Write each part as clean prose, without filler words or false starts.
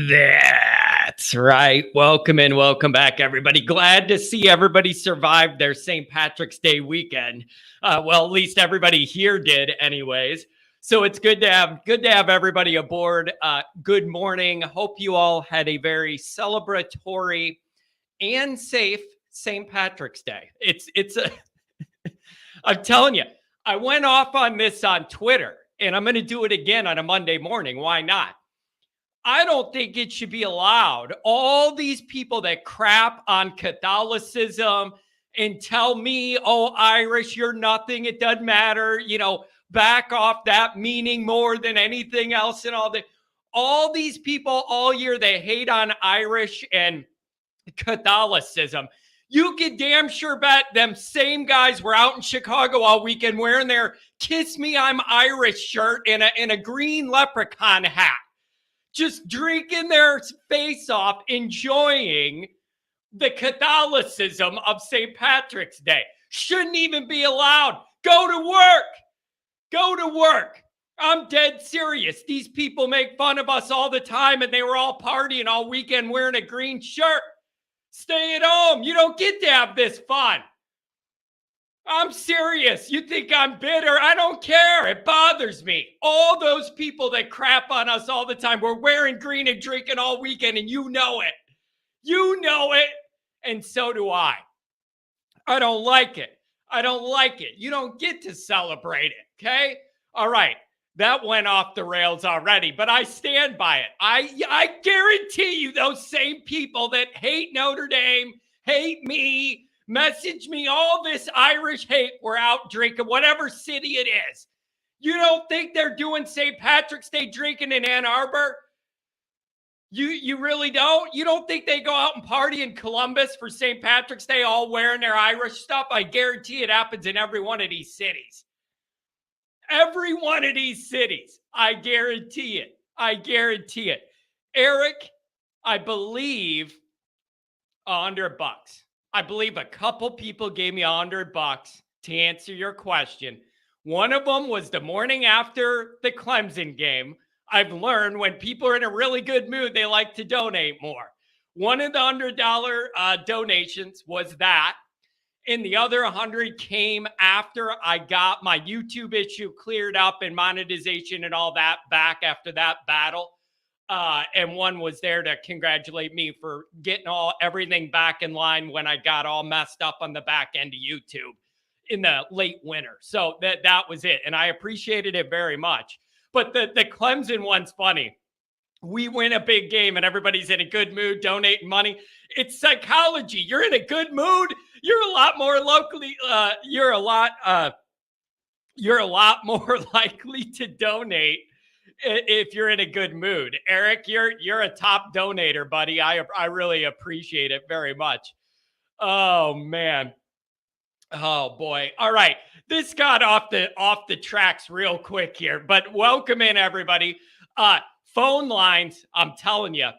That's right. Welcome and welcome back, everybody. Glad to see everybody survived their St. Patrick's Day weekend. Well, at least everybody here did, anyways. So it's good to have everybody aboard. Good morning. Hope you all had a very celebratory and safe St. Patrick's Day. It's a I'm telling you, I went off on this on Twitter, and I'm going to do it again on a Monday morning. Why not? I don't think it should be allowed. All these people that crap on Catholicism and tell me, oh, Irish, you're nothing. It doesn't matter. Back off that meaning more than anything else and all that. All these people all year, they hate on Irish and Catholicism. You could damn sure bet them same guys were out in Chicago all weekend wearing their Kiss Me, I'm Irish shirt and a green leprechaun hat, just drinking their face off, enjoying the Catholicism of St. Patrick's Day. Shouldn't even be allowed. Go to work. Go to work. I'm dead serious. These people make fun of us all the time, and they were all partying all weekend wearing a green shirt. Stay at home. You don't get to have this fun. I'm serious. You think I'm bitter? I don't care. It bothers me. All those people that crap on us all the time, we're wearing green and drinking all weekend, and you know it. You know it, and so do I. I don't like it. I don't like it. You don't get to celebrate it, okay? All right. That went off the rails already, but I stand by it. I guarantee you those same people that hate Notre Dame, hate me, message me all this Irish hate, we're out drinking, whatever city it is. You don't think they're doing St. Patrick's Day drinking in Ann Arbor? You really don't? You don't think they go out and party in Columbus for St. Patrick's Day all wearing their Irish stuff? I guarantee it happens in every one of these cities. Every one of these cities. I guarantee it. I guarantee it. Eric, I believe $100. I believe a couple people gave me $100 to answer your question. One of them was the morning after the Clemson game. I've learned when people are in a really good mood, they like to donate more. One of the $100 donations was that. And the other 100 came after I got my YouTube issue cleared up and monetization and all that back after that battle. And one was there to congratulate me for getting everything back in line when I got all messed up on the back end of YouTube in the late winter. So that was it. And I appreciated it very much. But the Clemson one's funny. We win a big game and everybody's in a good mood, donating money. It's psychology. You're in a good mood. You're a lot more more likely to donate if you're in a good mood. Eric, you're a top donator, buddy. I really appreciate it very much. Oh man. Oh boy. All right. This got off the tracks real quick here, but welcome in everybody. Phone lines, I'm telling you,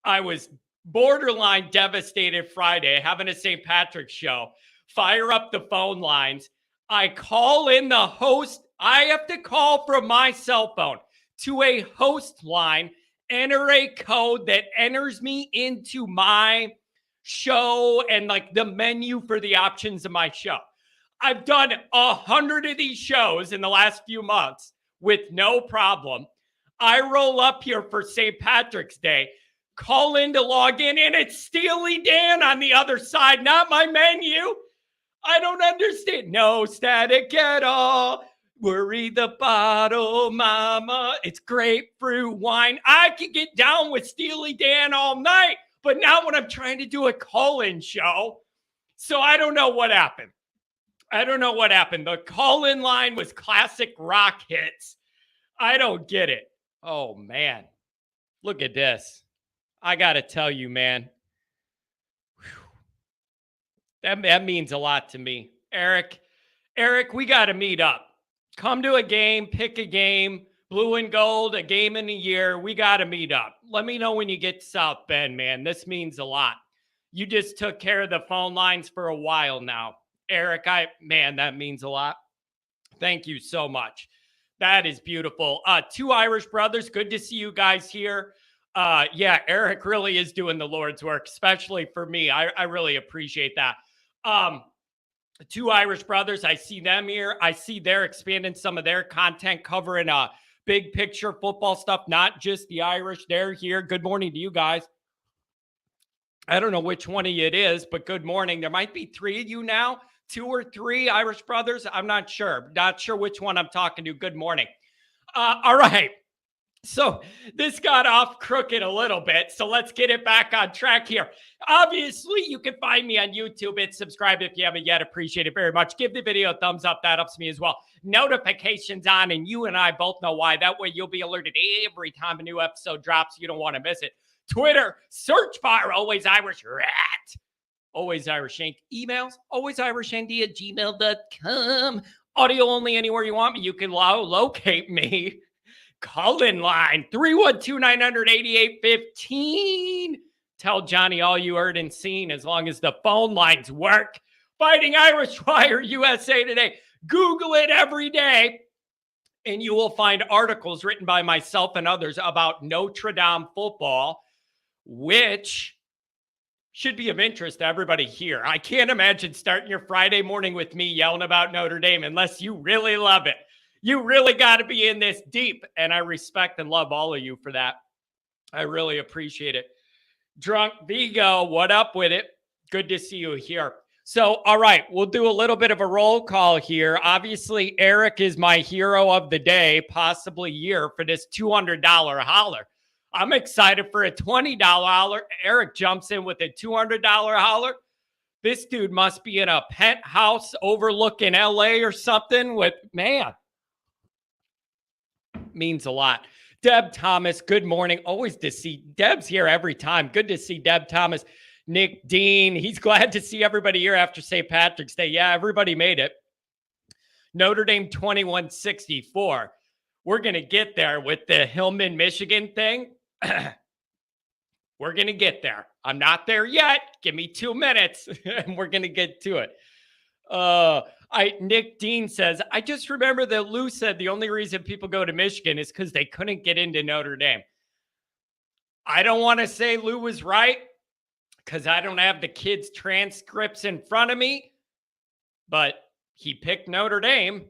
I was borderline devastated Friday having a St. Patrick's show. Fire up the phone lines. I call in the host. I have to call from my cell phone to a host line, enter a code that enters me into my show and like the menu for the options of my show. I've done 100 of these shows in the last few months with no problem. I roll up here for St. Patrick's Day, call in to log in, and it's Steely Dan on the other side, not my menu. I don't understand. No static at all. Worry the bottle, mama. It's grapefruit wine. I could get down with Steely Dan all night, but not when I'm trying to do a call-in show. So I don't know what happened. The call-in line was classic rock hits. I don't get it. Oh, man. Look at this. I got to tell you, man. That means a lot to me. Eric, we got to meet up. Come to a game, pick a game, blue and gold, a game in a year. We got to meet up. Let me know when you get to South Bend, man. This means a lot. You just took care of the phone lines for a while now. Eric, that means a lot. Thank you so much. That is beautiful. Two Irish brothers. Good to see you guys here. Yeah, Eric really is doing the Lord's work, especially for me. I really appreciate that. Um, Two Irish brothers, I see them here. I see they're expanding some of their content, covering big picture football stuff, not just the Irish. They're here. Good morning to you guys. I don't know which one of you it is, but good morning. There might be three of you now, two or three Irish brothers. I'm not sure. Not sure which one I'm talking to. Good morning. All right. So this got off crooked a little bit. So let's get it back on track here. Obviously, you can find me on YouTube and subscribe if you haven't yet. Appreciate it very much. Give the video a thumbs up. That helps me as well. Notifications on, and you and I both know why. That way you'll be alerted every time a new episode drops. You don't want to miss it. Twitter, search bar, Always Irish Rat. Always Irish Inc. Emails, alwaysirishandy@gmail.com. Audio only anywhere you want me. You can locate me. Call in line 312-900-8815. Tell Johnny all you heard and seen as long as the phone lines work. Fighting Irish Wire USA Today. Google it every day, and you will find articles written by myself and others about Notre Dame football, which should be of interest to everybody here. I can't imagine starting your Friday morning with me yelling about Notre Dame unless you really love it. You really got to be in this deep, and I respect and love all of you for that. I really appreciate it. Drunk Vigo, what up with it? Good to see you here. So, all right, we'll do a little bit of a roll call here. Obviously, Eric is my hero of the day, possibly year, for this $200 holler. I'm excited for a $20 holler. Eric jumps in with a $200 holler. This dude must be in a penthouse overlooking LA or something with, man. Means a lot. Deb Thomas, good morning. Always to see Deb's here every time. Good to see Deb Thomas. Nick Dean, he's glad to see everybody here after St. Patrick's Day. Yeah, everybody made it. Notre Dame 2164. We're going to get there with the Hillman, Michigan thing. We're going to get there. I'm not there yet. Give me 2 minutes and we're going to get to it. Nick Dean says, I just remember that Lou said the only reason people go to Michigan is because they couldn't get into Notre Dame. I don't want to say Lou was right because I don't have the kids' transcripts in front of me, but he picked Notre Dame.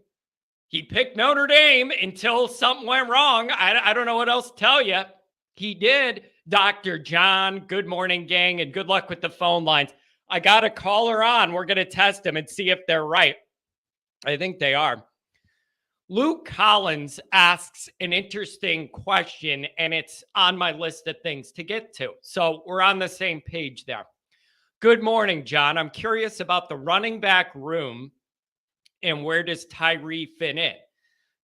He picked Notre Dame until something went wrong. I don't know what else to tell you. He did. Dr. John, good morning, gang, and good luck with the phone lines. I got a caller on. We're going to test them and see if they're right. I think they are. Luke Collins asks an interesting question, and it's on my list of things to get to. So we're on the same page there. Good morning, John. I'm curious about the running back room and where does Tyree fit in?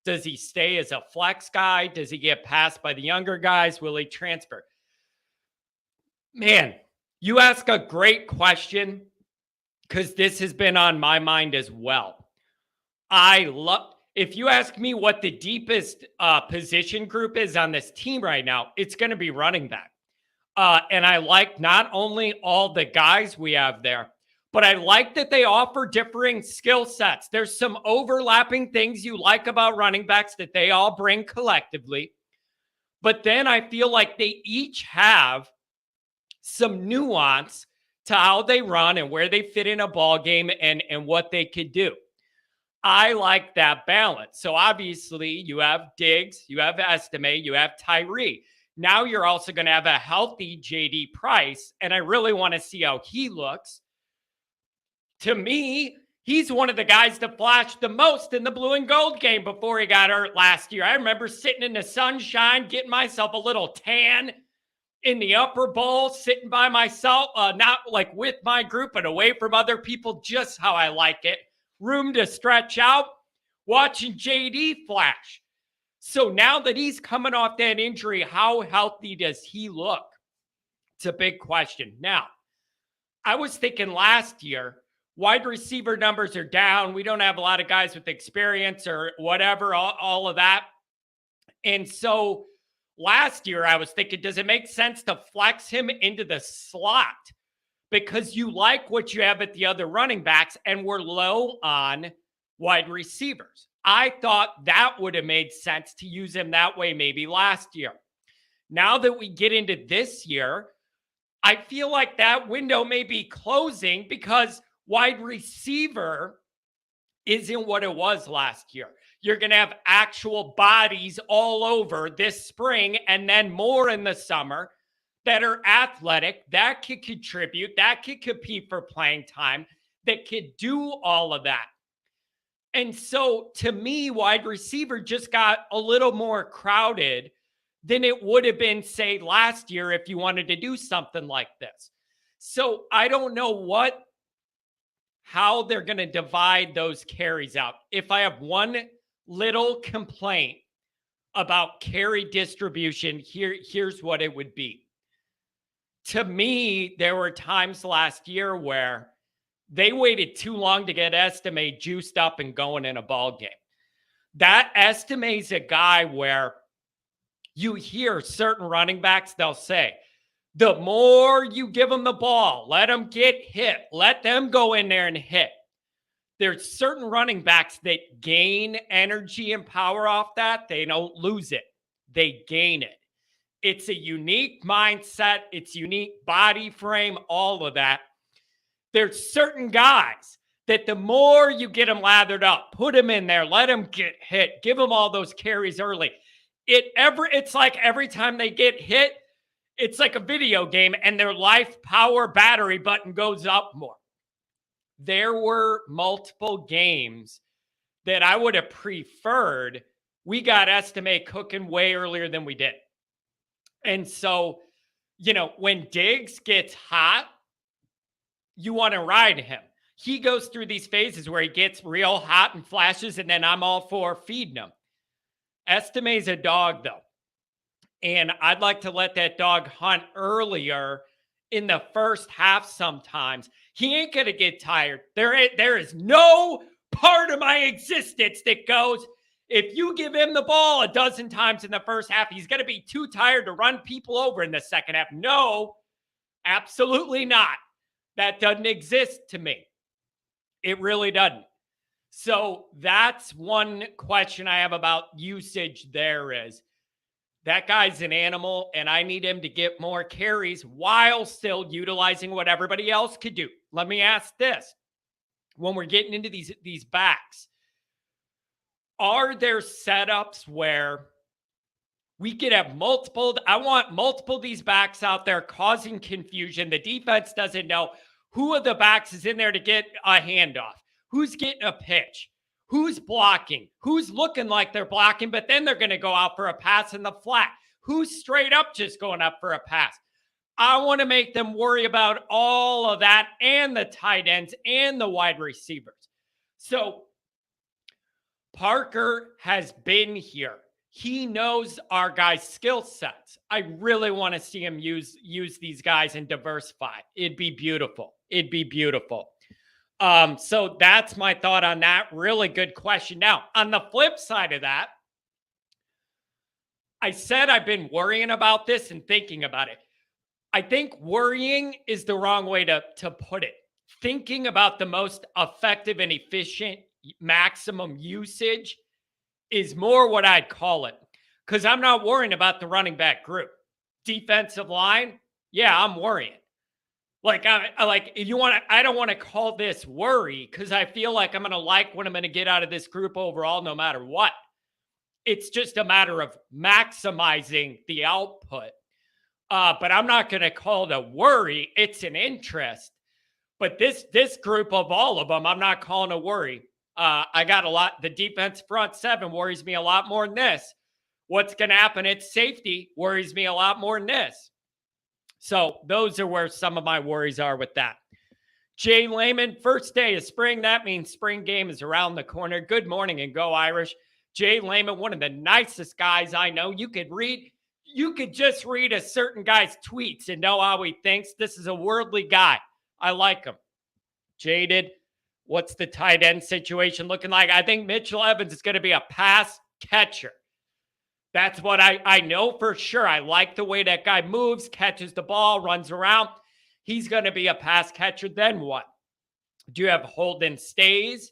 Does he stay as a flex guy? Does he get passed by the younger guys? Will he transfer? Man, you ask a great question because this has been on my mind as well. If you ask me what the deepest position group is on this team right now, it's going to be running back. And I like not only all the guys we have there, but I like that they offer differing skill sets. There's some overlapping things you like about running backs that they all bring collectively. But then I feel like they each have some nuance to how they run and where they fit in a ball game and what they could do. I like that balance. So obviously you have Diggs, you have Estime, you have Tyree. Now you're also going to have a healthy JD Price, and I really want to see how he looks. To me, he's one of the guys that flashed the most in the blue and gold game before he got hurt last year. I remember sitting in the sunshine, getting myself a little tan in the upper bowl, sitting by myself, not like with my group, but away from other people, just how I like it. Room to stretch out, watching JD flash. So now that he's coming off that injury, how healthy does he look? It's a big question. Now, I was thinking last year, wide receiver numbers are down. We don't have a lot of guys with experience or whatever, all of that. And so last year I was thinking, does it make sense to flex him into the slot? Because you like what you have at the other running backs and we're low on wide receivers. I thought that would have made sense to use him that way maybe last year. Now that we get into this year, I feel like that window may be closing because wide receiver isn't what it was last year. You're going to have actual bodies all over this spring and then more in the summer that are athletic, that could contribute, that could compete for playing time, that could do all of that. And so to me, wide receiver just got a little more crowded than it would have been, say, last year if you wanted to do something like this. So I don't know how they're going to divide those carries out. If I have one little complaint about carry distribution, here's what it would be. To me, there were times last year where they waited too long to get Estime juiced up and going in a ball game. That Estime's a guy where you hear certain running backs, they'll say, the more you give them the ball, let them get hit, let them go in there and hit. There's certain running backs that gain energy and power off that. They don't lose it. They gain it. It's a unique mindset. It's unique body frame, all of that. There's certain guys that the more you get them lathered up, put them in there, let them get hit, give them all those carries early. It's like every time they get hit, it's like a video game and their life power battery button goes up more. There were multiple games that I would have preferred we got Estime cooking way earlier than we did. And so, when Diggs gets hot, you want to ride him. He goes through these phases where he gets real hot and flashes, and then I'm all for feeding him. Estime's a dog, though. And I'd like to let that dog hunt earlier in the first half sometimes. He ain't going to get tired. There is no part of my existence that goes, if you give him the ball a dozen times in the first half, he's going to be too tired to run people over in the second half. No, absolutely not. That doesn't exist to me. It really doesn't. So that's one question I have about usage there is, that guy's an animal, and I need him to get more carries while still utilizing what everybody else could do. Let me ask this. When we're getting into these backs, are there setups where we could have I want multiple of these backs out there causing confusion. The defense doesn't know who of the backs is in there to get a handoff, who's getting a pitch, who's blocking, who's looking like they're blocking, but then they're going to go out for a pass in the flat, who's straight up just going up for a pass. I want to make them worry about all of that and the tight ends and the wide receivers. So Parker has been here. He knows our guys' skill sets. I really want to see him use these guys and diversify. It'd be beautiful. It'd be beautiful. So that's my thought on that. Really good question. Now, on the flip side of that, I said I've been worrying about this and thinking about it. I think worrying is the wrong way to put it. Thinking about the most effective and efficient maximum usage is more what I'd call it, because I'm not worrying about the running back group. Defensive line, yeah, I'm worrying. I don't want to call this worry, because I feel like I'm going to like what I'm going to get out of this group overall, no matter what. It's just a matter of maximizing the output. But I'm not going to call it a worry. It's an interest. But this group of all of them, I'm not calling a worry. I got a lot. The defense front seven worries me a lot more than this. What's going to happen at safety worries me a lot more than this. So those are where some of my worries are with that. Jay Lehman, first day of spring. That means spring game is around the corner. Good morning and go Irish. Jay Lehman, one of the nicest guys I know. You could just read a certain guy's tweets and know how he thinks. This is a worldly guy. I like him. Jaded. What's the tight end situation looking like? I think Mitchell Evans is going to be a pass catcher. That's what I know for sure. I like the way that guy moves, catches the ball, runs around. He's going to be a pass catcher. Then what? Do you have Holden Stays?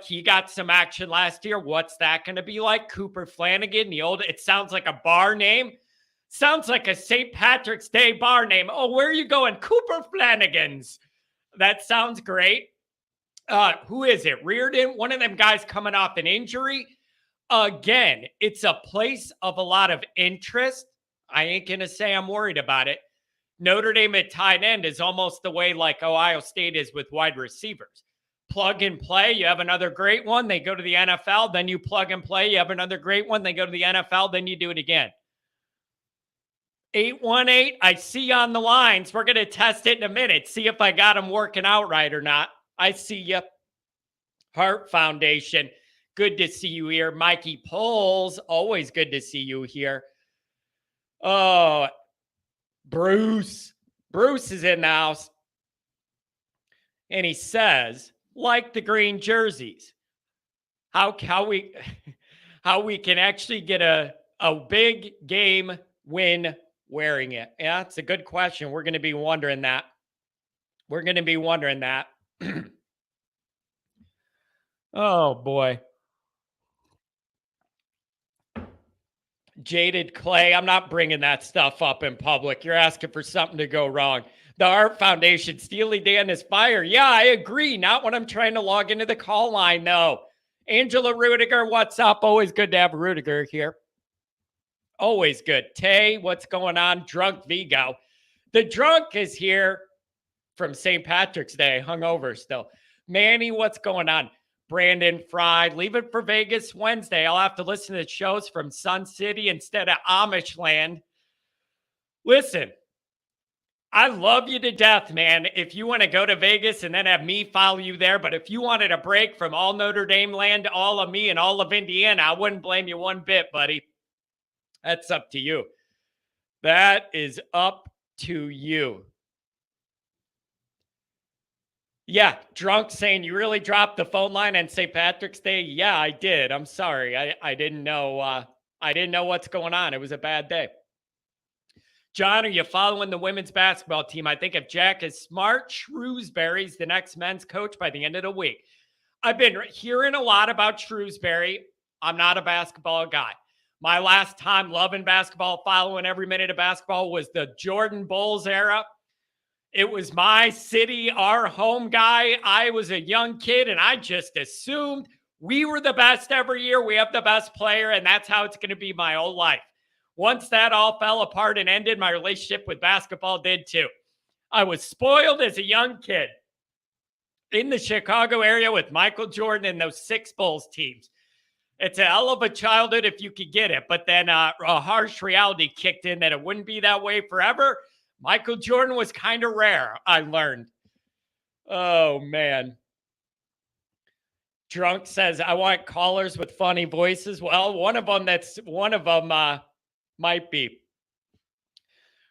He got some action last year. What's that going to be like? Cooper Flanagan, it sounds like a bar name. Sounds like a St. Patrick's Day bar name. Oh, where are you going? Cooper Flanagan's. That sounds great. Who is it? Reardon? One of them guys coming off an injury. Again, it's a place of a lot of interest. I ain't going to say I'm worried about it. Notre Dame at tight end is almost the way like Ohio State is with wide receivers. Plug and play. You have another great one. They go to the NFL. Then you plug and play. You have another great one. They go to the NFL. Then you do it again. 818, I see you on the lines. We're going to test it in a minute. See if I got them working out right or not. I see you. Heart Foundation. Good to see you here. Mikey Poles. Always good to see you here. Oh, Bruce. Bruce is in the house. And he says, like the green jerseys, how we can actually get a big game win wearing it. Yeah, it's a good question. We're going to be wondering that. Oh, boy. Jaded Clay. I'm not bringing that stuff up in public. You're asking for something to go wrong. The Art Foundation, Steely Dan is fire. Yeah, I agree. Not when I'm trying to log into the call line, though. Angela Rudiger, what's up? Always good to have Rudiger here. Always good. Tay, what's going on? Drunk Vigo. The drunk is here from St. Patrick's Day, hungover still. Manny, what's going on? Brandon Fry, leave it for Vegas Wednesday. I'll have to listen to shows from Sun City instead of Amish land. Listen, I love you to death, man. If you want to go to Vegas and then have me follow you there, but if you wanted a break from all Notre Dame land, all of me and all of Indiana, I wouldn't blame you one bit, buddy. That's up to you. That is up to you. Yeah, drunk saying you really dropped the phone line on St. Patrick's Day. Yeah, I did. I'm sorry. I didn't know. I didn't know what's going on. It was a bad day. John, are you following the women's basketball team? I think if Jack is smart, Shrewsbury's the next men's coach by the end of the week. I've been hearing a lot about Shrewsbury. I'm not a basketball guy. My last time loving basketball, following every minute of basketball was the Jordan Bulls era. It was my city, our home guy. I was a young kid, and I just assumed we were the best every year. We have the best player, and that's how it's going to be my whole life. Once that all fell apart and ended, my relationship with basketball did too. I was spoiled as a young kid in the Chicago area with Michael Jordan and those 6 Bulls teams. It's a hell of a childhood if you could get it, but then a harsh reality kicked in that it wouldn't be that way forever. Michael Jordan was kind of rare, I learned. Oh, man. Drunk says, I want callers with funny voices. Well, one of them might be.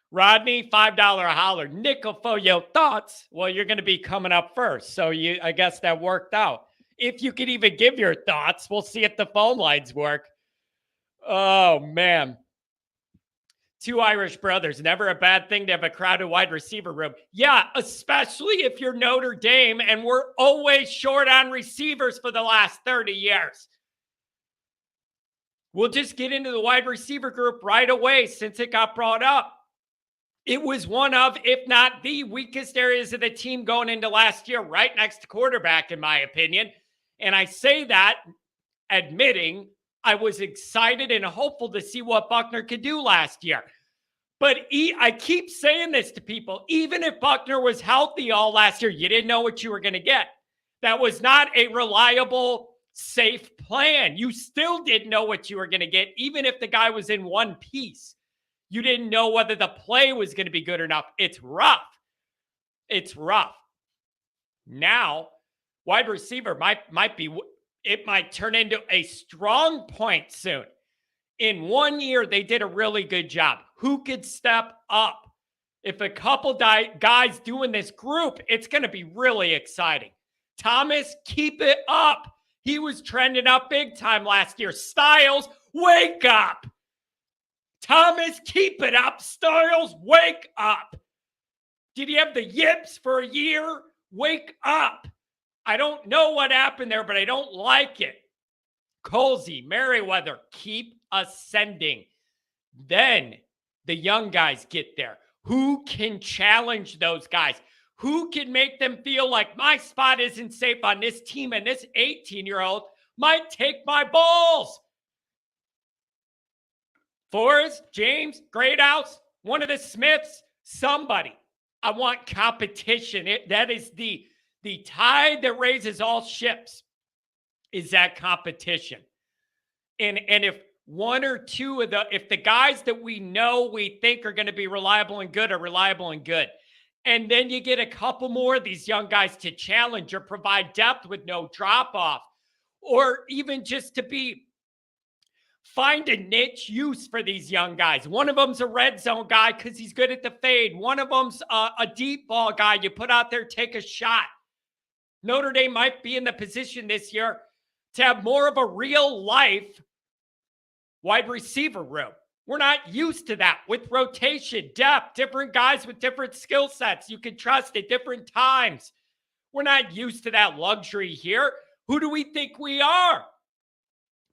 Rodney, $5 holler. Nickel for your thoughts. Well, you're going to be coming up first, so I guess that worked out. If you could even give your thoughts, we'll see if the phone lines work. Oh, man. 2 Irish brothers. Never a bad thing to have a crowded wide receiver room. Yeah, especially if you're Notre Dame and we're always short on receivers for the last 30 years. We'll just get into the wide receiver group right away since it got brought up. It was one of, if not the weakest areas of the team going into last year, right next to quarterback, in my opinion. And I say that admitting I was excited and hopeful to see what Buckner could do last year. But I keep saying this to people. Even if Buckner was healthy all last year, you didn't know what you were going to get. That was not a reliable, safe plan. You still didn't know what you were going to get, even if the guy was in one piece. You didn't know whether the play was going to be good enough. It's rough. It's rough. Now, wide receiver it might turn into a strong point soon. In 1 year, they did a really good job. Who could step up? If a couple guys doing this group, it's going to be really exciting. Thomas, keep it up. He was trending up big time last year. Styles, wake up. Thomas, keep it up. Styles, wake up. Did he have the yips for a year? Wake up. I don't know what happened there, but I don't like it. Colsey, Merriweather, keep ascending. Then The young guys get there. Who can challenge those guys? Who can make them feel like my spot isn't safe on this team and this 18-year-old might take my balls? Forrest, James, Greathouse, one of the Smiths, somebody. I want competition. That is the tide that raises all ships, is that competition. And if one or two of if the guys that we know we think are going to be reliable and good are reliable and good, and then you get a couple more of these young guys to challenge or provide depth with no drop off, or even just to find a niche use for these young guys. One of them's a red zone guy because he's good at the fade. One of them's a deep ball guy you put out there, take a shot. Notre Dame might be in the position this year to have more of a real life wide receiver room. We're not used to that with rotation, depth, different guys with different skill sets you can trust at different times. We're not used to that luxury here. Who do we think we are?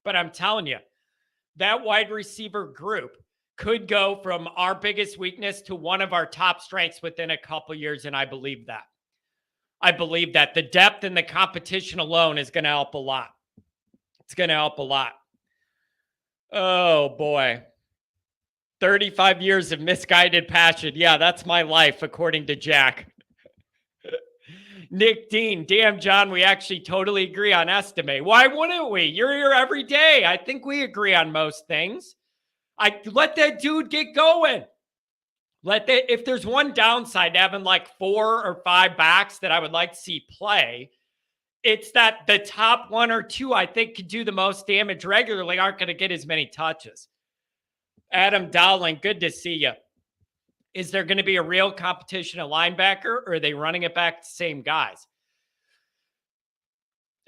But I'm telling you, that wide receiver group could go from our biggest weakness to one of our top strengths within a couple years, and I believe that. I believe that the depth and the competition alone is going to help a lot. It's going to help a lot. Oh, boy. 35 years of misguided passion. Yeah, that's my life, according to Jack. Nick Dean, damn, John, we actually totally agree on estimate. Why wouldn't we? You're here every day. I think we agree on most things. Let that dude get going. If there's one downside to having like 4 or 5 backs that I would like to see play, it's that the top 1 or 2 I think could do the most damage regularly aren't going to get as many touches. Adam Dowling, good to see you. Is there going to be a real competition at linebacker, or are they running it back to the same guys?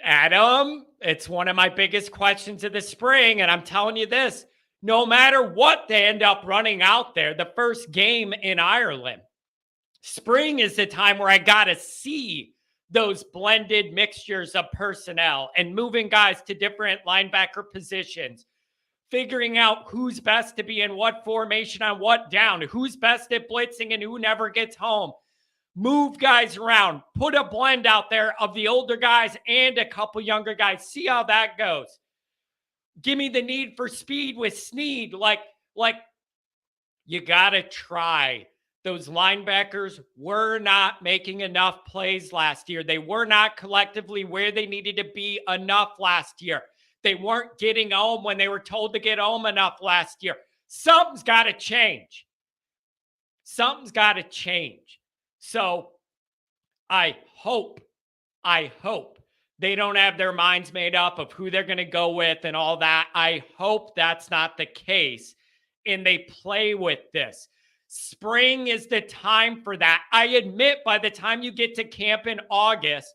Adam, it's one of my biggest questions of the spring, and I'm telling you this, no matter what they end up running out there, the first game in Ireland, spring is the time where I got to see those blended mixtures of personnel and moving guys to different linebacker positions, figuring out who's best to be in what formation on what down, who's best at blitzing and who never gets home. Move guys around, put a blend out there of the older guys and a couple younger guys. See how that goes. Give me the need for speed with Snead. Like you got to try. Those linebackers were not making enough plays last year. They were not collectively where they needed to be enough last year. They weren't getting home when they were told to get home enough last year. Something's got to change. Something's got to change. So I hope they don't have their minds made up of who they're going to go with and all that. I hope that's not the case and they play with this. Spring is the time for that. I admit by the time you get to camp in August,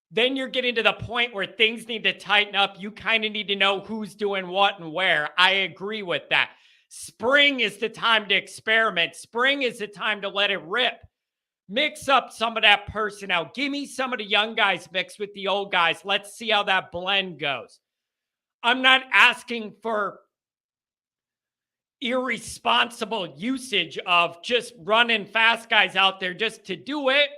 then you're getting to the point where things need to tighten up. You kind of need to know who's doing what and where. I agree with that. Spring is the time to experiment. Spring is the time to let it rip. Mix up some of that personnel. Give me some of the young guys mixed with the old guys. Let's see how that blend goes. I'm not asking for irresponsible usage of just running fast guys out there just to do it.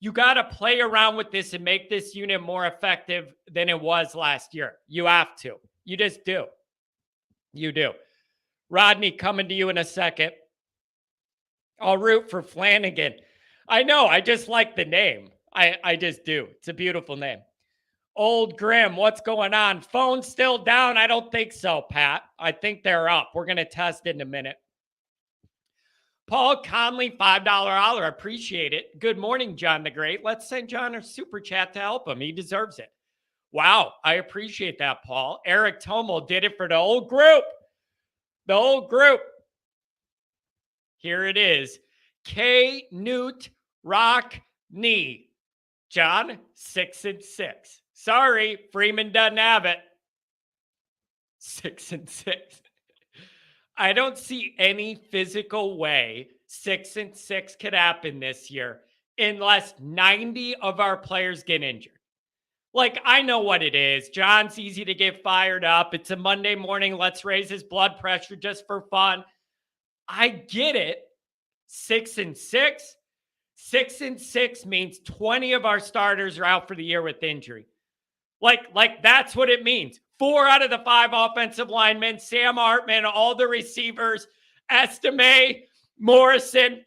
You got to play around with this and make this unit more effective than it was last year. You have to. You just do. You do. Rodney, coming to you in a second. I'll root for Flanagan. I know. I just like the name. I just do. It's a beautiful name. Old Grim, what's going on? Phone still down? I don't think so, Pat. I think they're up. We're going to test in a minute. Paul Conley, $5 holler. Appreciate it. Good morning, John the Great. Let's send John a super chat to help him. He deserves it. Wow. I appreciate that, Paul. Eric Tomel did it for the whole group. The whole group. Here it is. K. Newt Rock Knee. John, 6-6. Sorry, Freeman doesn't have it. 6-6. I don't see any physical way 6-6 could happen this year unless 90 of our players get injured. Like, I know what it is. John's easy to get fired up. It's a Monday morning. Let's raise his blood pressure just for fun. I get it. 6-6. 6-6 means 20 of our starters are out for the year with injury. Like that's what it means. 4 out of the 5 offensive linemen, Sam Hartman, all the receivers, Estime, Morrison,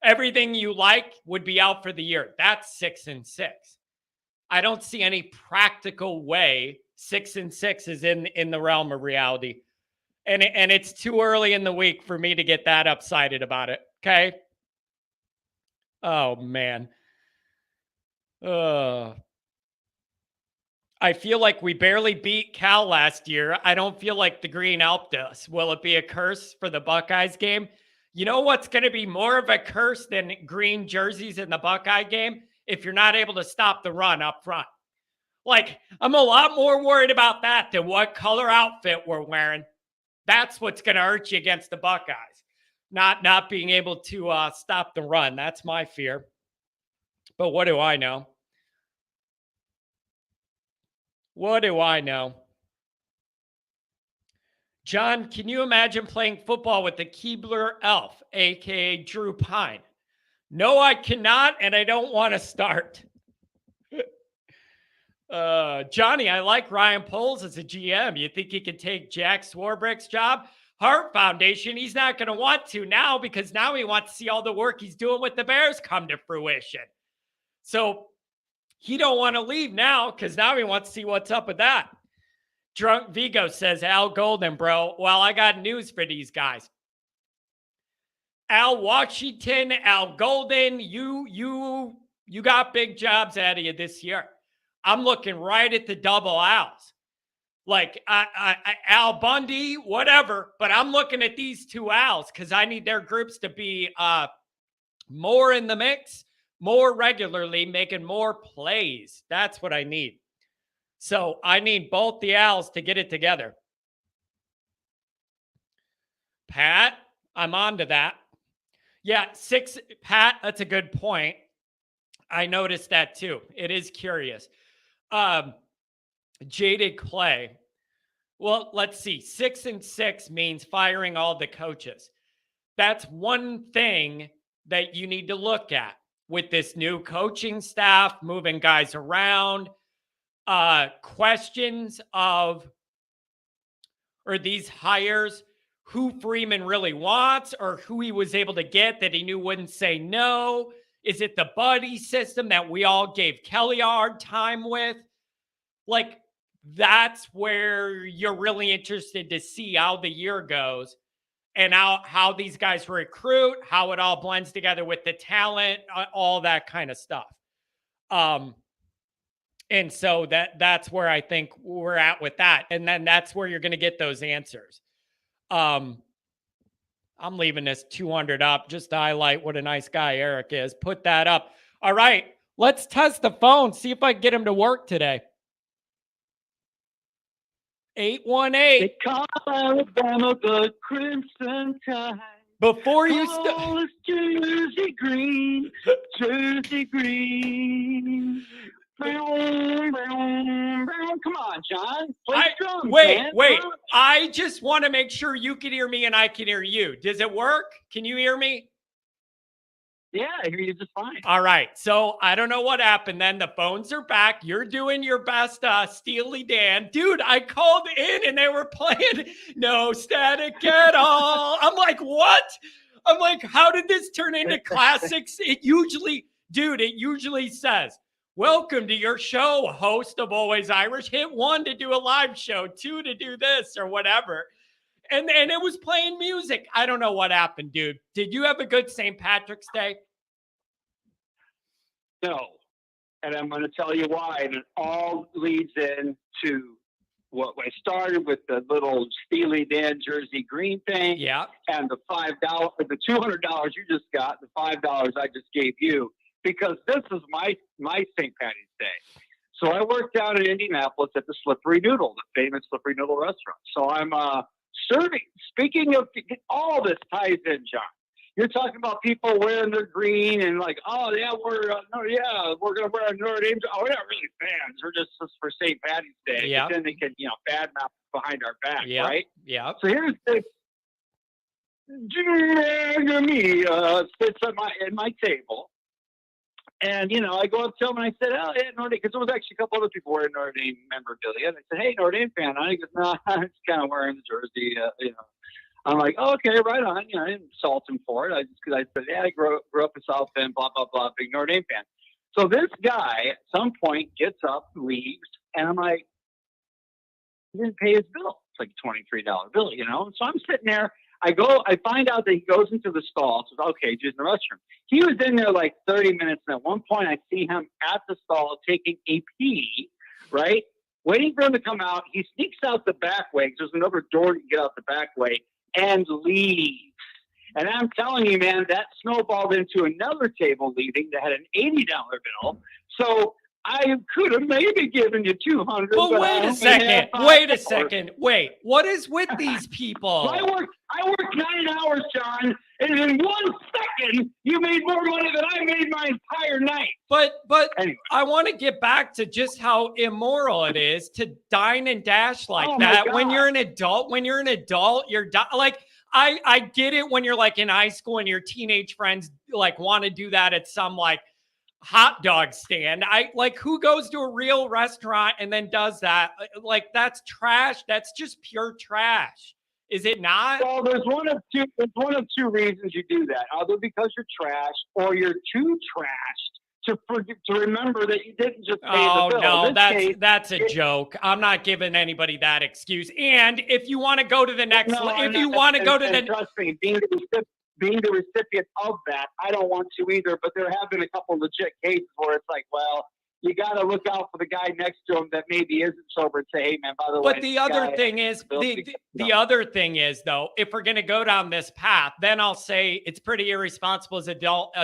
everything you like would be out for the year. That's 6-6. I don't see any practical way 6-6 is in the realm of reality. And it's too early in the week for me to get that excited about it. Okay. Oh man. I feel like we barely beat Cal last year. I don't feel like the green helped us. Will it be a curse for the Buckeyes game? You know what's going to be more of a curse than green jerseys in the Buckeye game? If you're not able to stop the run up front. Like, I'm a lot more worried about that than what color outfit we're wearing. That's what's going to hurt you against the Buckeyes. Not being able to stop the run. That's my fear. But what do I know? What do I know? John, can you imagine playing football with the Keebler elf, a.k.a. Drew Pine? No, I cannot, and I don't want to start. Johnny, I like Ryan Poles as a GM. You think he could take Jack Swarbrick's job? Hart Foundation, he's not going to want to now because now he wants to see all the work he's doing with the Bears come to fruition. So he don't want to leave now because now he wants to see what's up with that. Drunk Vigo says, Al Golden, bro. Well, I got news for these guys. Al Washington, Al Golden, you got big jobs out of you this year. I'm looking right at the double Al's. Like Al Bundy, whatever, but I'm looking at these 2 Al's because I need their groups to be more in the mix, more regularly, making more plays. That's what I need. So I need both the Al's to get it together. Pat, I'm on to that. Yeah, 6, Pat, that's a good point. I noticed that too. It is curious. Jaded Clay. Well, let's see. 6-6 means firing all the coaches. That's one thing that you need to look at with this new coaching staff, moving guys around, questions of, or these hires, who Freeman really wants or who he was able to get that he knew wouldn't say no. Is it the buddy system that we all gave Kelly a hard time with? Like, that's where you're really interested to see how the year goes and how these guys recruit, how it all blends together with the talent, all that kind of stuff. And so that's where I think we're at with that. And then that's where you're going to get those answers. I'm leaving this 200 up just to highlight what a nice guy Eric is. Put that up. All right, let's test the phone. See if I can get him to work today. 818. They call Alabama the Crimson Tide. Before you start, Jersey green, Jersey green. Come on, John. Play drums, man. Wait. I just want to make sure you can hear me and I can hear you. Does it work? Can you hear me? Yeah, I hear you just fine. All right. So I don't know what happened then. The phones are back. You're doing your best, Steely Dan. Dude, I called in and they were playing No Static at All. I'm like, what? I'm like, how did this turn into classics? It usually says, welcome to your show, host of Always Irish. Hit 1 to do a live show, 2 to do this or whatever. And it was playing music. I don't know what happened, dude. Did you have a good St. Patrick's Day? No. And I'm going to tell you why. And it all leads into what I started with, the little Steely Dan Jersey green thing. Yeah. And the $5, the $200 you just got, the $5 I just gave you. Because this is my St. Patty's Day. So I worked down in Indianapolis at the Slippery Noodle, the famous Slippery Noodle restaurant. So I'm serving. Speaking of, all this ties in, John. You're talking about people wearing their green and like, oh yeah, we're gonna wear our Notre Dame. Oh, we're not really fans. We're just for St. Patty's Day. Yep. But then they can badmouth behind our back, Yep. right? Yeah. So here's this me sits at my table. And, I go up to him and I said, oh, yeah, Notre Dame, because there was actually a couple other people wearing Notre Dame memorabilia. And I said, hey, Notre Dame fan. And he goes, no, I'm just kind of wearing the jersey, I'm like, oh, okay, right on. I didn't insult him for it. Because I said, yeah, I grew up in South Bend, blah, blah, blah, big Notre Dame fan. So this guy at some point gets up, leaves, and I'm like, he didn't pay his bill. It's like a $23 bill, So I'm sitting there. I find out that he goes into the stall. So, okay, just in the restroom. He was in there like 30 minutes. And at one point, I see him at the stall taking a pee, right? Waiting for him to come out. He sneaks out the back way because there's another door to get out the back way and leaves. And I'm telling you, man, that snowballed into another table leaving that had an $80 bill. So I could have maybe given you $200. But wait a second. Wait, what is with these people? So I worked 9 hours, John, and in 1 second, you made more money than I made my entire night. But anyway. I want to get back to just how immoral it is to dine and dash like that. When you're an adult, you're like, I get it when you're like in high school and your teenage friends like want to do that at some like hot dog stand. Who goes to a real restaurant and then does that? Like, that's trash. That's just pure trash. Is it not? Well, there's one of two reasons you do that. Either because you're trash or you're too trashed to remember that you didn't just pay the bill. Oh, no, that's a joke. I'm not giving anybody that excuse. And if you want to go to the next, trust me, being the recipient of that, I don't want to either. But there have been a couple legit cases where it's like, well, you got to look out for the guy next to him that maybe isn't sober and say, hey, man, by the way. But the other thing is, the other thing is, though, if we're going to go down this path, then I'll say it's pretty irresponsible as adult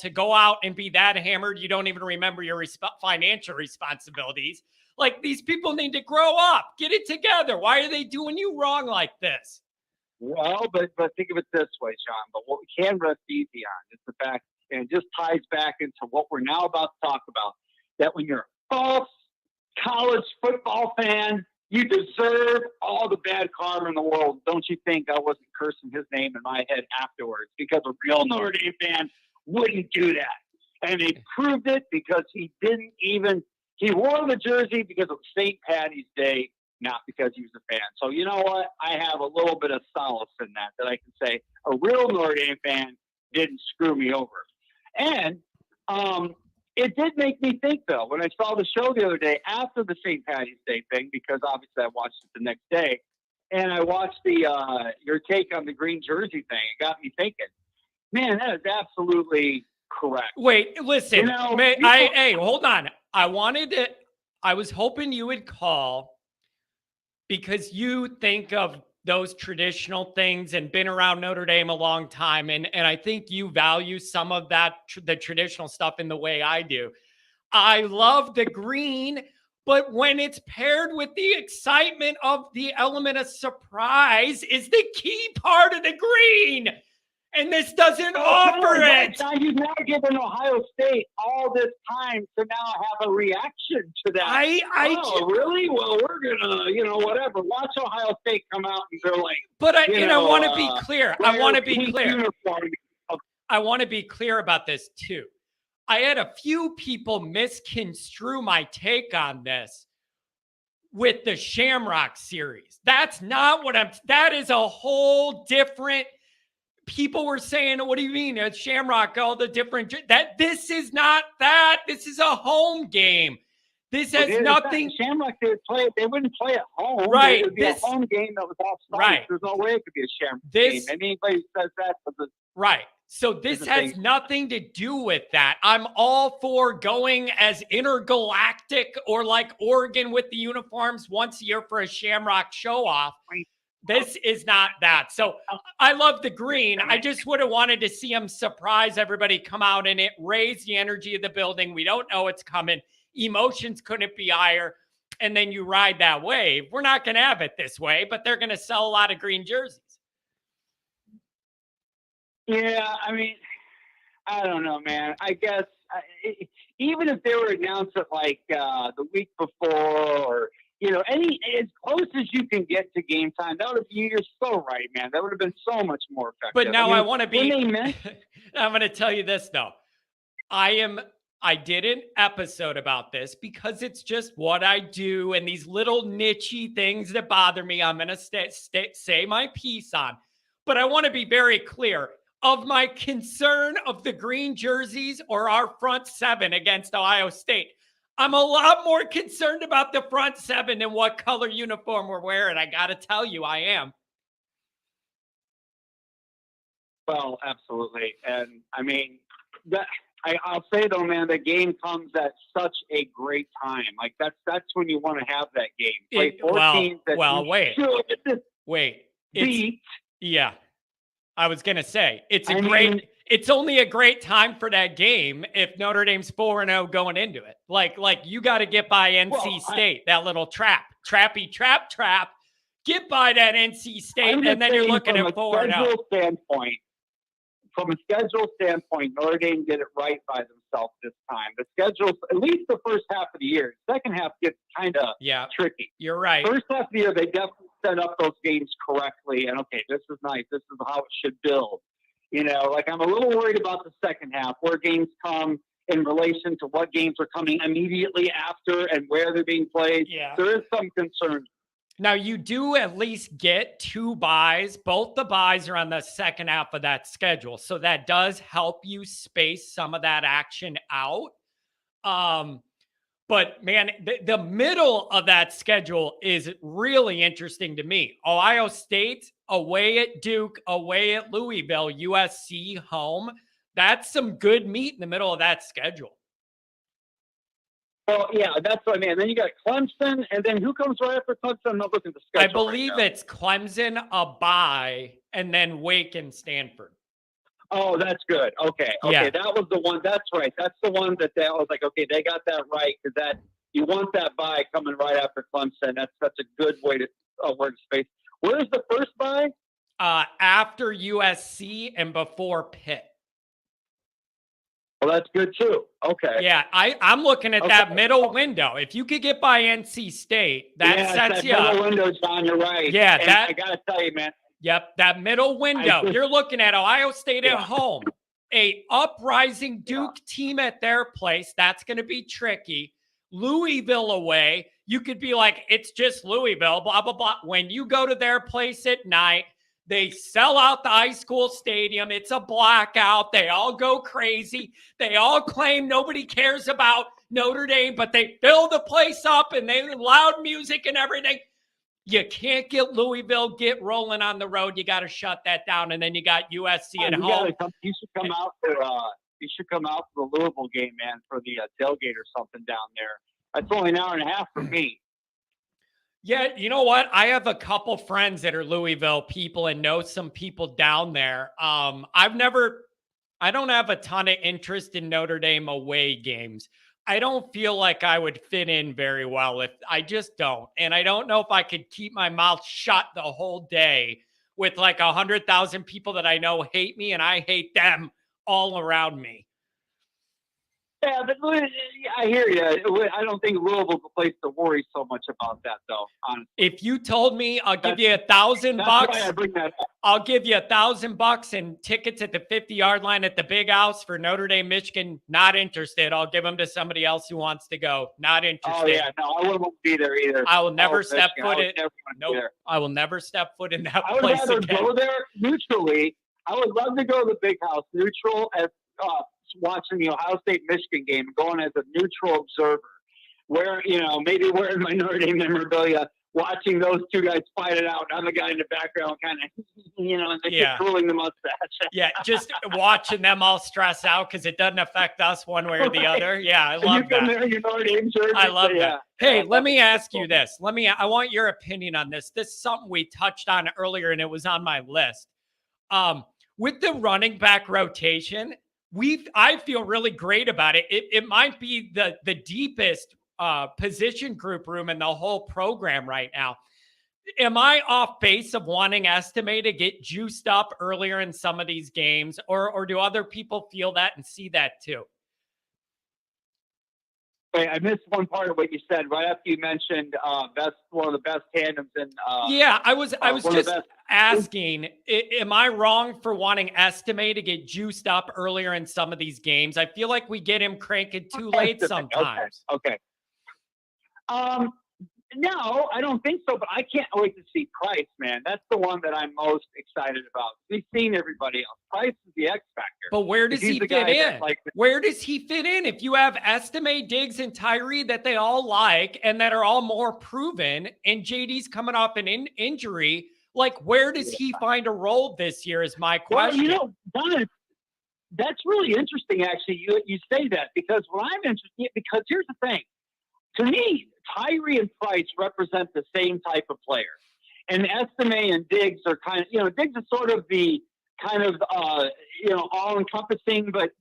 to go out and be that hammered. You don't even remember your financial responsibilities. Like, these people need to grow up, get it together. Why are they doing you wrong like this? Well, but think of it this way, John. But what we can rest easy on is the fact, and it just ties back into what we're now about to talk about, that when you're a false college football fan, you deserve all the bad karma in the world. Don't you think I wasn't cursing his name in my head afterwards? Because a real Notre Dame fan wouldn't do that. And he proved it because he wore the jersey because of St. Patty's Day, not because he was a fan. So you know what? I have a little bit of solace in that I can say a real Notre Dame fan didn't screw me over. And it did make me think, though, when I saw the show the other day after the St. Patty's Day thing, because obviously I watched it the next day, and I watched your take on the green jersey thing. It got me thinking, man, that is absolutely correct. Wait, listen, hey, hold on. I was hoping you would call because you think of those traditional things and been around Notre Dame a long time. And I think you value some of that, the traditional stuff in the way I do. I love the green, but when it's paired with the excitement of the element of surprise is the key part of the green. And this doesn't offer it. Now you've now given Ohio State all this time to now have a reaction to that. Really? Well, we're gonna, whatever. Watch Ohio State come out and go like. But I want to be clear. I want to be clear. I want to be clear about this too. I had a few people misconstrue my take on this with the Shamrock series. That's not what that is a whole different. People were saying, what do you mean? It's Shamrock, all the different, this is not that. This is a home game. This has nothing. Shamrock, they wouldn't play at home. Right. It would be a home game that was offside. Right. There's no way it could be a Shamrock game. And anybody who says that. Right. So this has nothing to do with that. I'm all for going as intergalactic or like Oregon with the uniforms once a year for a Shamrock show off. This is not that. So I love the green. I just would have wanted to see him surprise everybody, come out in it, raise the energy of the building. We don't know it's coming. Emotions couldn't be higher. And then you ride that wave. We're not going to have it this way, but they're going to sell a lot of green jerseys. Yeah, I mean, I don't know, man. I guess even if they were announced it like the week before, or any as close as you can get to game time, that would have. You're so right, man. That would have been so much more But effective. I now I mean, want to when be they meant, I'm going to tell you this though. I did an episode about this because it's just what I do, and these little nichey things that bother me, I'm going to say my piece on. But I want to be very clear of my concern of the green jerseys or our front seven against Ohio State. I'm a lot more concerned about the front seven and what color uniform we're wearing. I got to tell you, I am. well, absolutely, and I mean that. I'll say though, man, the game comes at such a great time. Like that's when you want to have that game. Play four teams that wait. beat. Yeah. I was going to say, it's only a great time for that game if Notre Dame's 4-0 going into it. Like you got to get by NC State, that little trap. Get by that NC State, and then you're looking at 4-0. From a schedule standpoint, Notre Dame did it right by themselves this time. The schedule, at least the first half of the year, second half gets kind of tricky. You're right. First half of the year, they definitely set up those games correctly. And okay, this is nice. This is how it should build. Like I'm a little worried about the second half, where games come in relation to what games are coming immediately after and where they're being played. Yeah. There is some concern. Now, you do at least get 2 buys. Both the buys are on the second half of that schedule. So that does help you space some of that action out. But, man, the middle of that schedule is really interesting to me. Ohio State, away at Duke, away at Louisville, USC, home. That's some good meat in the middle of that schedule. Well, yeah, that's what I mean. And then you got Clemson, and then who comes right after Clemson? I'm not looking at the schedule. I believe it's Clemson, a bye, and then Wake and Stanford. Oh, that's good. Okay, yeah. That was the one. That's right. That's the one that I was like, okay, they got that right, because that you want that bye coming right after Clemson. That's such a good way to word space. Where's the first bye? After USC and before Pitt. Well, that's good too. Okay. Yeah, I'm looking at that middle window. If you could get by NC State, that sets you up. Middle window, John. You're right. Yeah, and I gotta tell you, man. Yep, that middle window. You're looking at Ohio State at home, a uprising Duke team at their place. That's going to be tricky. Louisville away. You could be like, it's just Louisville, blah, blah, blah. When you go to their place at night, they sell out the high school stadium. It's a blackout. They all go crazy. They all claim nobody cares about Notre Dame, but they fill the place up and they loud music and everything. You can't get Louisville get rolling on the road. You got to shut that down. And then you got USC at home. You should come out for the Louisville game, man, for the tailgate or something down there. That's only an hour and a half for me. Yeah, you know what? I have a couple friends that are Louisville people and know some people down there. I don't have a ton of interest in Notre Dame away games. I don't feel like I would fit in very well. I just don't. And I don't know if I could keep my mouth shut the whole day with like 100,000 people that I know hate me and I hate them all around me. Yeah, but I hear you. I don't think Louisville's a place to worry so much about that, though. Honestly. If you told me I'll give you $1,000, why I bring that up. I'll give you $1,000 and tickets at the 50-yard line at the Big House for Notre Dame, Michigan. Not interested. I'll give them to somebody else who wants to go. Not interested. Oh yeah, no, I wouldn't be there either. I will never step foot in. Nope, I will never step foot in that place again. I would rather go there neutrally. I would love to go to the Big House neutral as watching the Ohio State-Michigan game, going as a neutral observer, where, maybe wearing my Notre Dame memorabilia, watching those two guys fight it out. I'm the guy in the background kind of, and they keep twirling the mustache. Yeah, just watching them all stress out because it doesn't affect us one way or the other. Yeah, I love that. There, your Notre Dame jersey, I love that. Hey, let me ask you this. I want your opinion on this. This is something we touched on earlier, and it was on my list. With the running back rotation, I feel really great about it. It might be the deepest position group room in the whole program right now. am I off base of wanting Estime to get juiced up earlier in some of these games, or do other people feel that and see that too? Wait, I missed one part of what you said right after you mentioned one of the best tandems in. Yeah, I was just asking, am I wrong for wanting Estime to get juiced up earlier in some of these games? I feel like we get him cranking too late sometimes. Okay. No, I don't think so, but I can't wait to see Price, man. That's the one that I'm most excited about. We've seen everybody else. Price is the X factor. But where does he fit in? Where does he fit in? If you have Estime, Diggs, and Tyree that they all like and that are all more proven, and JD's coming off an injury, like where does he find a role this year is my question. Well, Don, that's really interesting, actually. You say that because what I'm interested, because here's the thing. To me, Tyree and Price represent the same type of player. And Estime and Diggs are kind of, Diggs is sort of the kind of, all-encompassing, but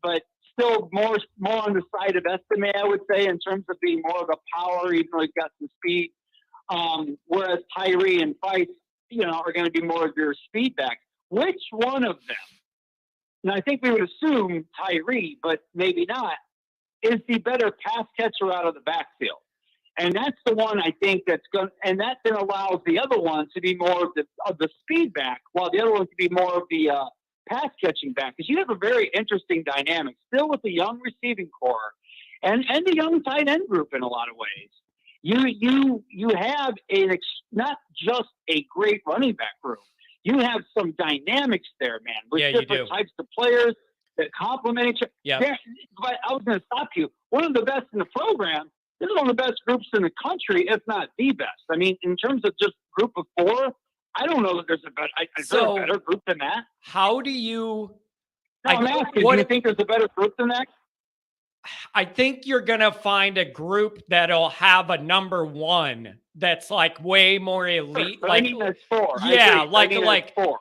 still more on the side of Estime, I would say, in terms of being more of a power, even though he's got some speed. Whereas Tyree and Price, are going to be more of your speed back. Which one of them? Now, I think we would assume Tyree, but maybe not, is the better pass catcher out of the backfield. And that's the one I think that's going to, and that then allows the other one to be more of the speed back, while the other one to be more of the pass catching back. Because you have a very interesting dynamic still with the young receiving core and the young tight end group in a lot of ways. You have not just a great running back room. You have some dynamics there, man, with different types of players that complement each other. Yeah. But I was going to stop you. One of the best in the program. This is one of the best groups in the country, if not the best. I mean, in terms of just group of four, I don't know that there's a better group than that. How do you? I'm asking. Do you think there's a better group than that? I think you're going to find a group that'll have a number one that's like way more elite. Sure, like, I mean, that's four. Yeah, like four.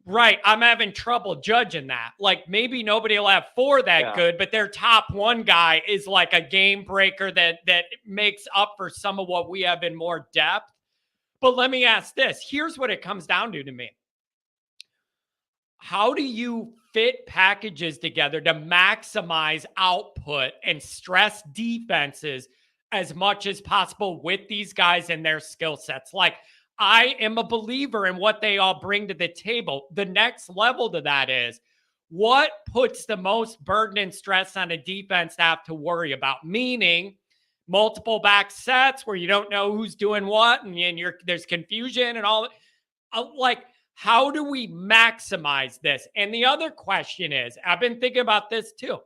Right. I'm having trouble judging that. Like maybe nobody will have four that good, but their top one guy is like a game breaker that makes up for some of what we have in more depth. But let me ask this. Here's what it comes down to me. How do you fit packages together to maximize output and stress defenses as much as possible with these guys and their skill sets? Like, I am a believer in what they all bring to the table. The next level to that is what puts the most burden and stress on a defense to have to worry about, meaning multiple back sets where you don't know who's doing what and there's confusion and all. Like, how do we maximize this? And the other question is, I've been thinking about this too.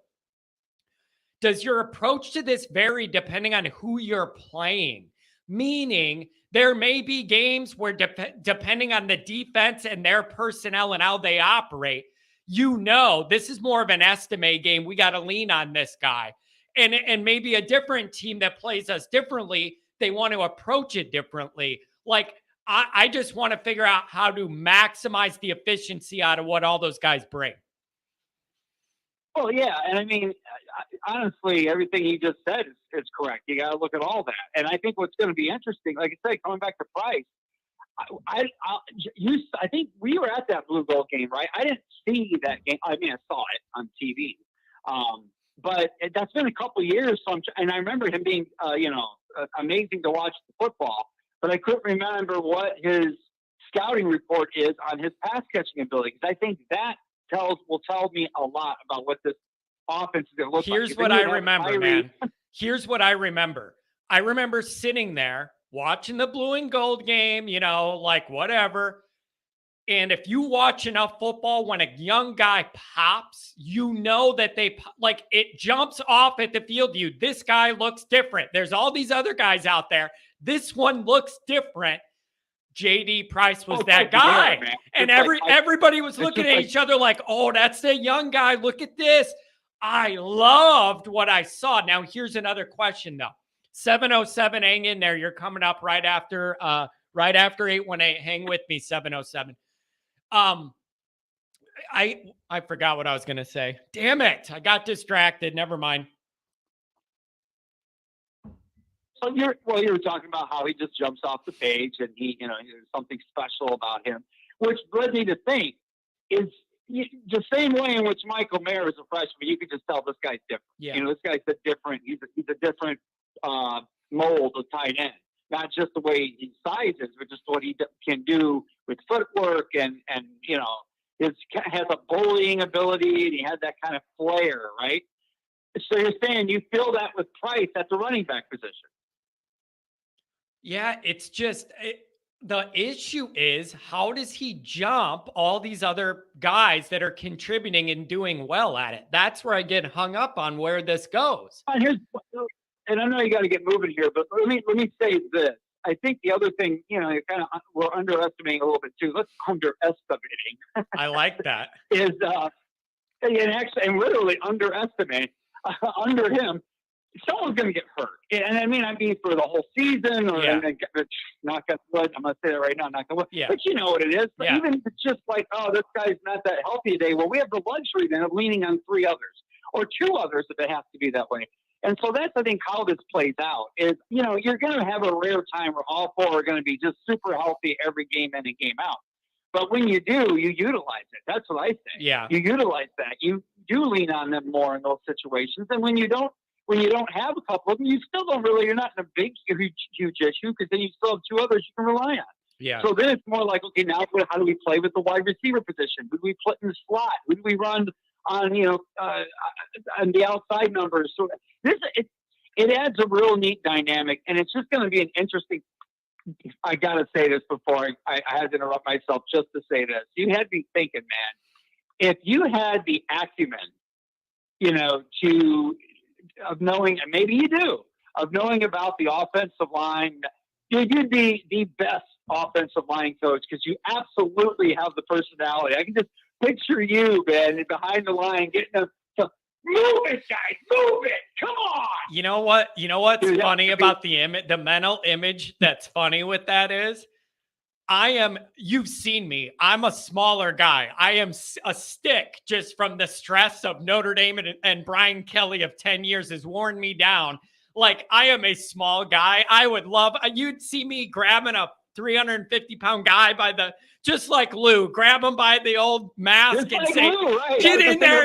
Does your approach to this vary depending on who you're playing? Meaning, there may be games where depending on the defense and their personnel and how they operate, this is more of an Estime game. We got to lean on this guy. And maybe a different team that plays us differently, they want to approach it differently. Like, I just want to figure out how to maximize the efficiency out of what all those guys bring. Well, yeah. And I mean, honestly, everything you just said is correct. You got to look at all that. And I think what's going to be interesting, like I said, coming back to Price, I think we were at that blue gold game, right? I didn't see that game. I mean, I saw it on TV. But that's been a couple of years. And I remember him being, amazing to watch the football. But I couldn't remember what his scouting report is on his pass catching ability. Because I think that will tell me a lot about what this offense is going to look like. Here's what I remember, man. Here's what I remember. I remember sitting there watching the blue and gold game, like whatever. And if you watch enough football, when a young guy pops, that it jumps off at the field to you. This guy looks different. There's all these other guys out there. This one looks different. JD Price was that guy. Yeah, and everybody was looking at each other like, oh, that's the young guy. Look at this. I loved what I saw. Now, here's another question, though. 707, hang in there. You're coming up right after 818. Hang with me, 707. I forgot what I was going to say. Damn it. I got distracted. Never mind. So you're talking about how he just jumps off the page and there's something special about him, which led me to think is the same way in which Michael Mayer is a freshman. You could just tell this guy's different. Yeah. This guy's he's a different mold of tight end. Not just the way he sizes, but just what he can do with footwork and has a bullying ability, and he has that kind of flair, right? So you're saying you feel that with Price at the running back position? Yeah, it's just the issue is, how does he jump all these other guys that are contributing and doing well at it? That's where I get hung up on where this goes. And I know you got to get moving here, but let me say this. I think the other thing, we're underestimating a little bit too. Let's underestimating. I like that. Is and literally underestimate under him. Someone's going to get hurt, and I mean for the whole season, or knock on wood. I'm going to say that right now, knock on wood. Yeah. But you know what it is. But even if it's just like, oh, this guy's not that healthy today. Well, we have the luxury then of leaning on 3 others or 2 others if it has to be that way. And so that's, I think, how this plays out is, you're going to have a rare time where all 4 are going to be just super healthy every game in and game out. But when you do, you utilize it. That's what I say. Yeah. You utilize that. You do lean on them more in those situations. And when you don't have a couple of them, you still don't really, you're not in a big, huge issue, because then you still have 2 others you can rely on. Yeah. So then it's more like, okay, now how do we play with the wide receiver position? Would we put in the slot? Would we run on on the outside numbers? So it adds a real neat dynamic, and it's just going to be an interesting. I got to say this before I had to interrupt myself just to say this. You had me thinking, man, if you had the acumen, of knowing, and maybe you do, of knowing about the offensive line, you'd be the best offensive line coach, because you absolutely have the personality. I can just picture you, man, behind the line, getting them to move it, guys, move it. Come on. You know what? What's funny about the mental image that's funny with that is, you've seen me. I'm a smaller guy. I am a stick just from the stress of Notre Dame, and Brian Kelly of 10 years has worn me down. Like, I am a small guy. I would love, you'd see me grabbing a 350-pound guy just like Lou, grab him by the old mask and say, Lou, right? Get in there.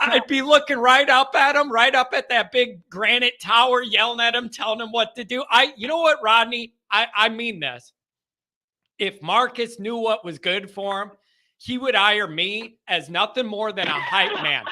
I'd be looking right up at him, right up at that big granite tower, yelling at him, telling him what to do. You know what, Rodney? I mean this. If Marcus knew what was good for him, he would hire me as nothing more than a hype man.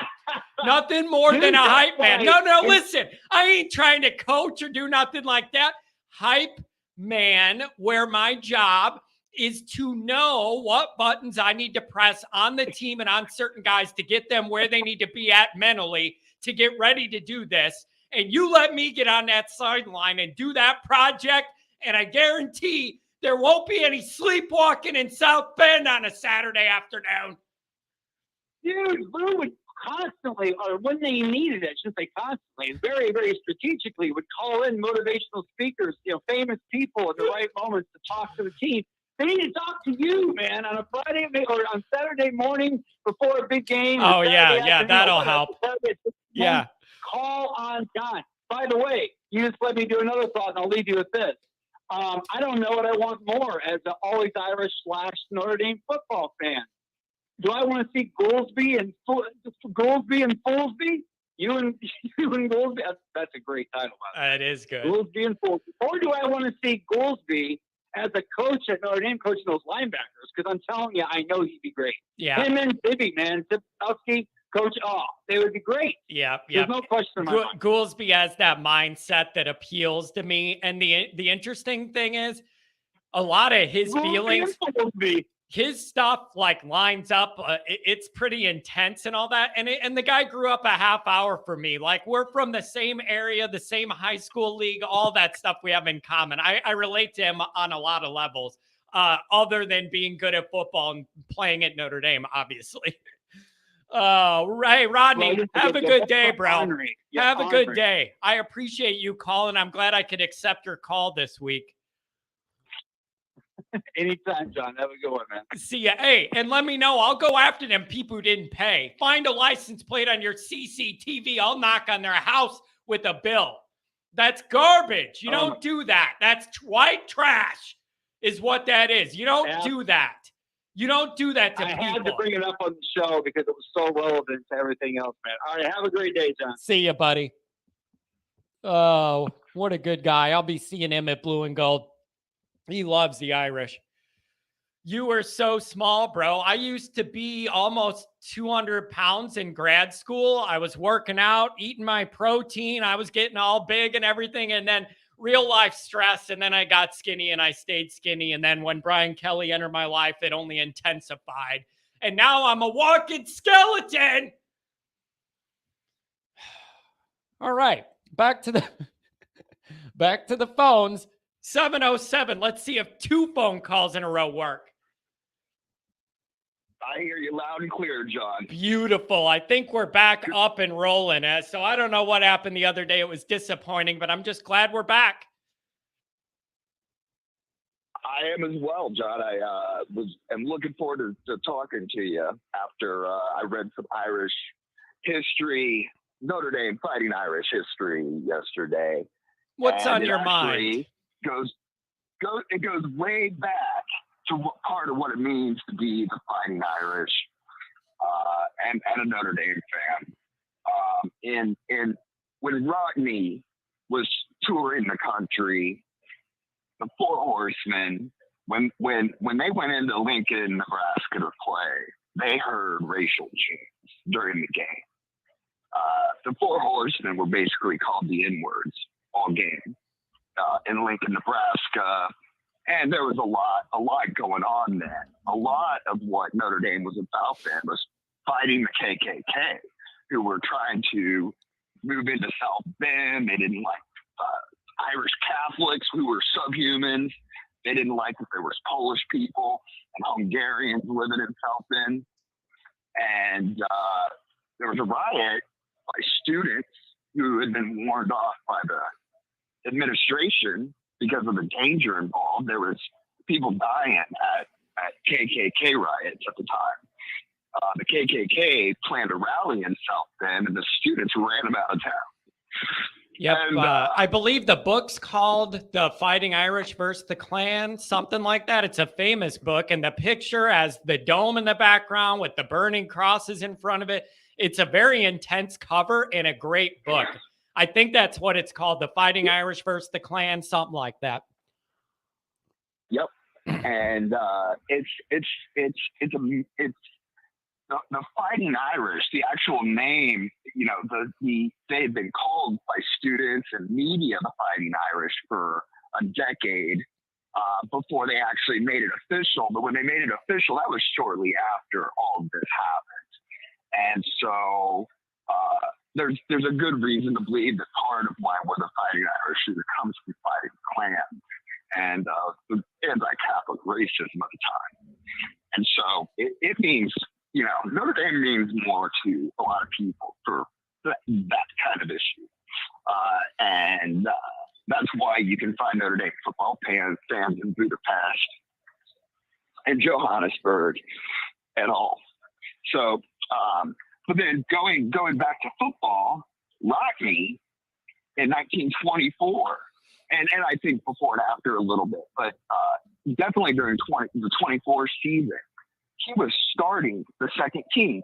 Nothing more than a hype man. No, listen. I ain't trying to coach or do nothing like that. Hype man, where my job is to know what buttons I need to press on the team and on certain guys to get them where they need to be at mentally to get ready to do this. And you let me get on that sideline and do that project, and I guarantee there won't be any sleepwalking in South Bend on a Saturday afternoon. Dude, Lou would constantly, or when they needed it, I should say constantly, and very, very strategically, would call in motivational speakers, famous people at the right moments to talk to the team. They need to talk to you, man, on a Friday or on Saturday morning before a big game. Oh, yeah, that'll help. Yeah. Call on John. By the way, you just let me do another thought, and I'll leave you with this. I don't know what I want more as an always Irish / Notre Dame football fan. Do I want to see Goolsby and Foolsby? You and Goolsby? That's a great title. It is good. Goolsby and Foolsby. Or do I want to see Goolsby as a coach at Notre Dame coaching those linebackers? Because I'm telling you, I know he'd be great. Yeah. Him and Bibby, man. Zipowski, Coach, they would be great. Yeah. There's no question in my mind. Goolsby has that mindset that appeals to me. And the interesting thing is, a lot of his feelings, his stuff like lines up. It's pretty intense and all that. And the guy grew up a half hour from me. Like, we're from the same area, the same high school league, all that stuff we have in common. I relate to him on a lot of levels, other than being good at football and playing at Notre Dame, obviously. Right, Rodney, have a good day, bro. Have a good day. I appreciate you calling. I'm glad I could accept your call this week. Anytime, John. Have a good one, man. See ya. Hey, and let me know. I'll go after them people who didn't pay. Find a license plate on your CCTV. I'll knock on their house with a bill. That's garbage. You don't do that. That's white trash is what that is. You don't do that. You don't do that to people. I had to bring it up on the show because it was so relevant to everything else, man. All right, have a great day, John. See ya, buddy. Oh, what a good guy. I'll be seeing him at Blue and Gold. He loves the Irish. You were so small, bro. I used to be almost 200 pounds in grad school. I was working out, eating my protein. I was getting all big and everything. And then real life stress. And then I got skinny and I stayed skinny. And then when Brian Kelly entered my life, it only intensified. And now I'm a walking skeleton. All right. Back to the phones. 707. Let's see if 2 phone calls in a row work. I hear you loud and clear, John. Beautiful. I think we're back up and rolling. So I don't know what happened the other day. It was disappointing, but I'm just glad we're back. I am as well, John. I am looking forward to talking to you after I read some Irish history, Notre Dame Fighting Irish history yesterday. What's on your mind? It goes way back to part of what it means to be the Fighting Irish and a Notre Dame fan. When Rodney was touring the country, the Four Horsemen, when they went into Lincoln, Nebraska to play, they heard racial chants during the game. The Four Horsemen were basically called the N-words all game in Lincoln, Nebraska. And there was a lot going on then. A lot of what Notre Dame was about then was fighting the KKK, who were trying to move into South Bend. They didn't like Irish Catholics who were subhumans. They didn't like that there was Polish people and Hungarians living in South Bend. And there was a riot by students who had been warned off by the administration because of the danger involved. There was people dying at KKK riots at the time. The KKK planned a rally in South Bend, and the students ran them out of town. Yep. And, I believe the book's called The Fighting Irish versus the Klan, something like that. It's a famous book, and the picture has the dome in the background with the burning crosses in front of it. It's a very intense cover and a great book. I think that's what it's called, The Fighting Irish versus the Klan, something like that. Yep. And the Fighting Irish, the actual name, they had been called by students and media the Fighting Irish for a decade before they actually made it official. But when they made it official, that was shortly after all of this happened. And so there's a good reason to believe that part of why we're the Fighting Irish is it comes from fighting the Klan and the anti-Catholic racism at the time. And so it means, Notre Dame means more to a lot of people for that kind of issue. And that's why you can find Notre Dame football fans in Budapest and Johannesburg and all. So, but then going back to football, Rodney in 1924, and I think before and after a little bit, but definitely during the 24 season, he was starting the second team.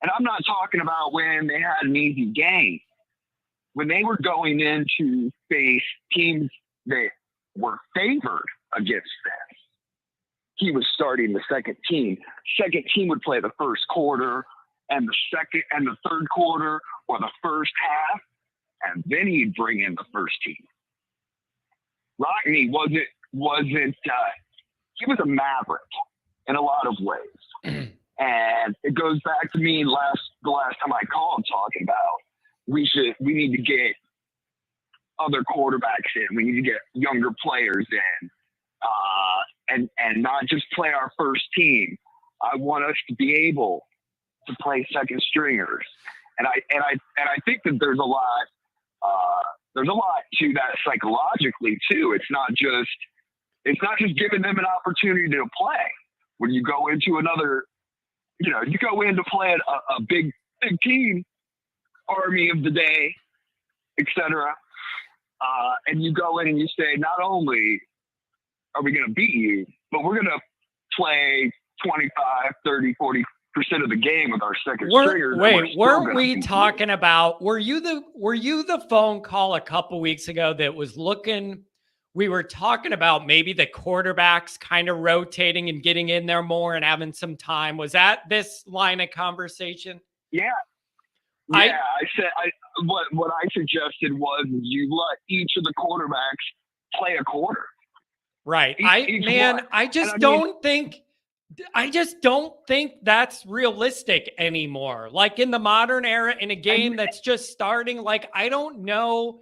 And I'm not talking about when they had an easy game. When they were going in to face teams that were favored against them, he was starting the second team. Second team would play the first quarter and the second and the third quarter or the first half, and then he'd bring in the first team. Rodney wasn't he was a maverick in a lot of ways. And it goes back to me the last time I called talking about we need to get other quarterbacks in. We need to get younger players in. And not just play our first team. I want us to be able to play second stringers. And I think that there's a lot to that psychologically too. It's not just giving them an opportunity to play. When you go into another, you go in to play a big team, Army of the Day, etc. and you go in and you say, not only are we going to beat you, but we're going to play 25, 30, 40% of the game with our second stringers. Weren't we talking about, were you the phone call a couple weeks ago that was we were talking about maybe the quarterbacks kind of rotating and getting in there more and having some time? Was that this line of conversation? Yeah. I said, what I suggested was you let each of the quarterbacks play a quarter. Right. I just don't think that's realistic anymore. Like in the modern era, in a game that's just starting, like I don't know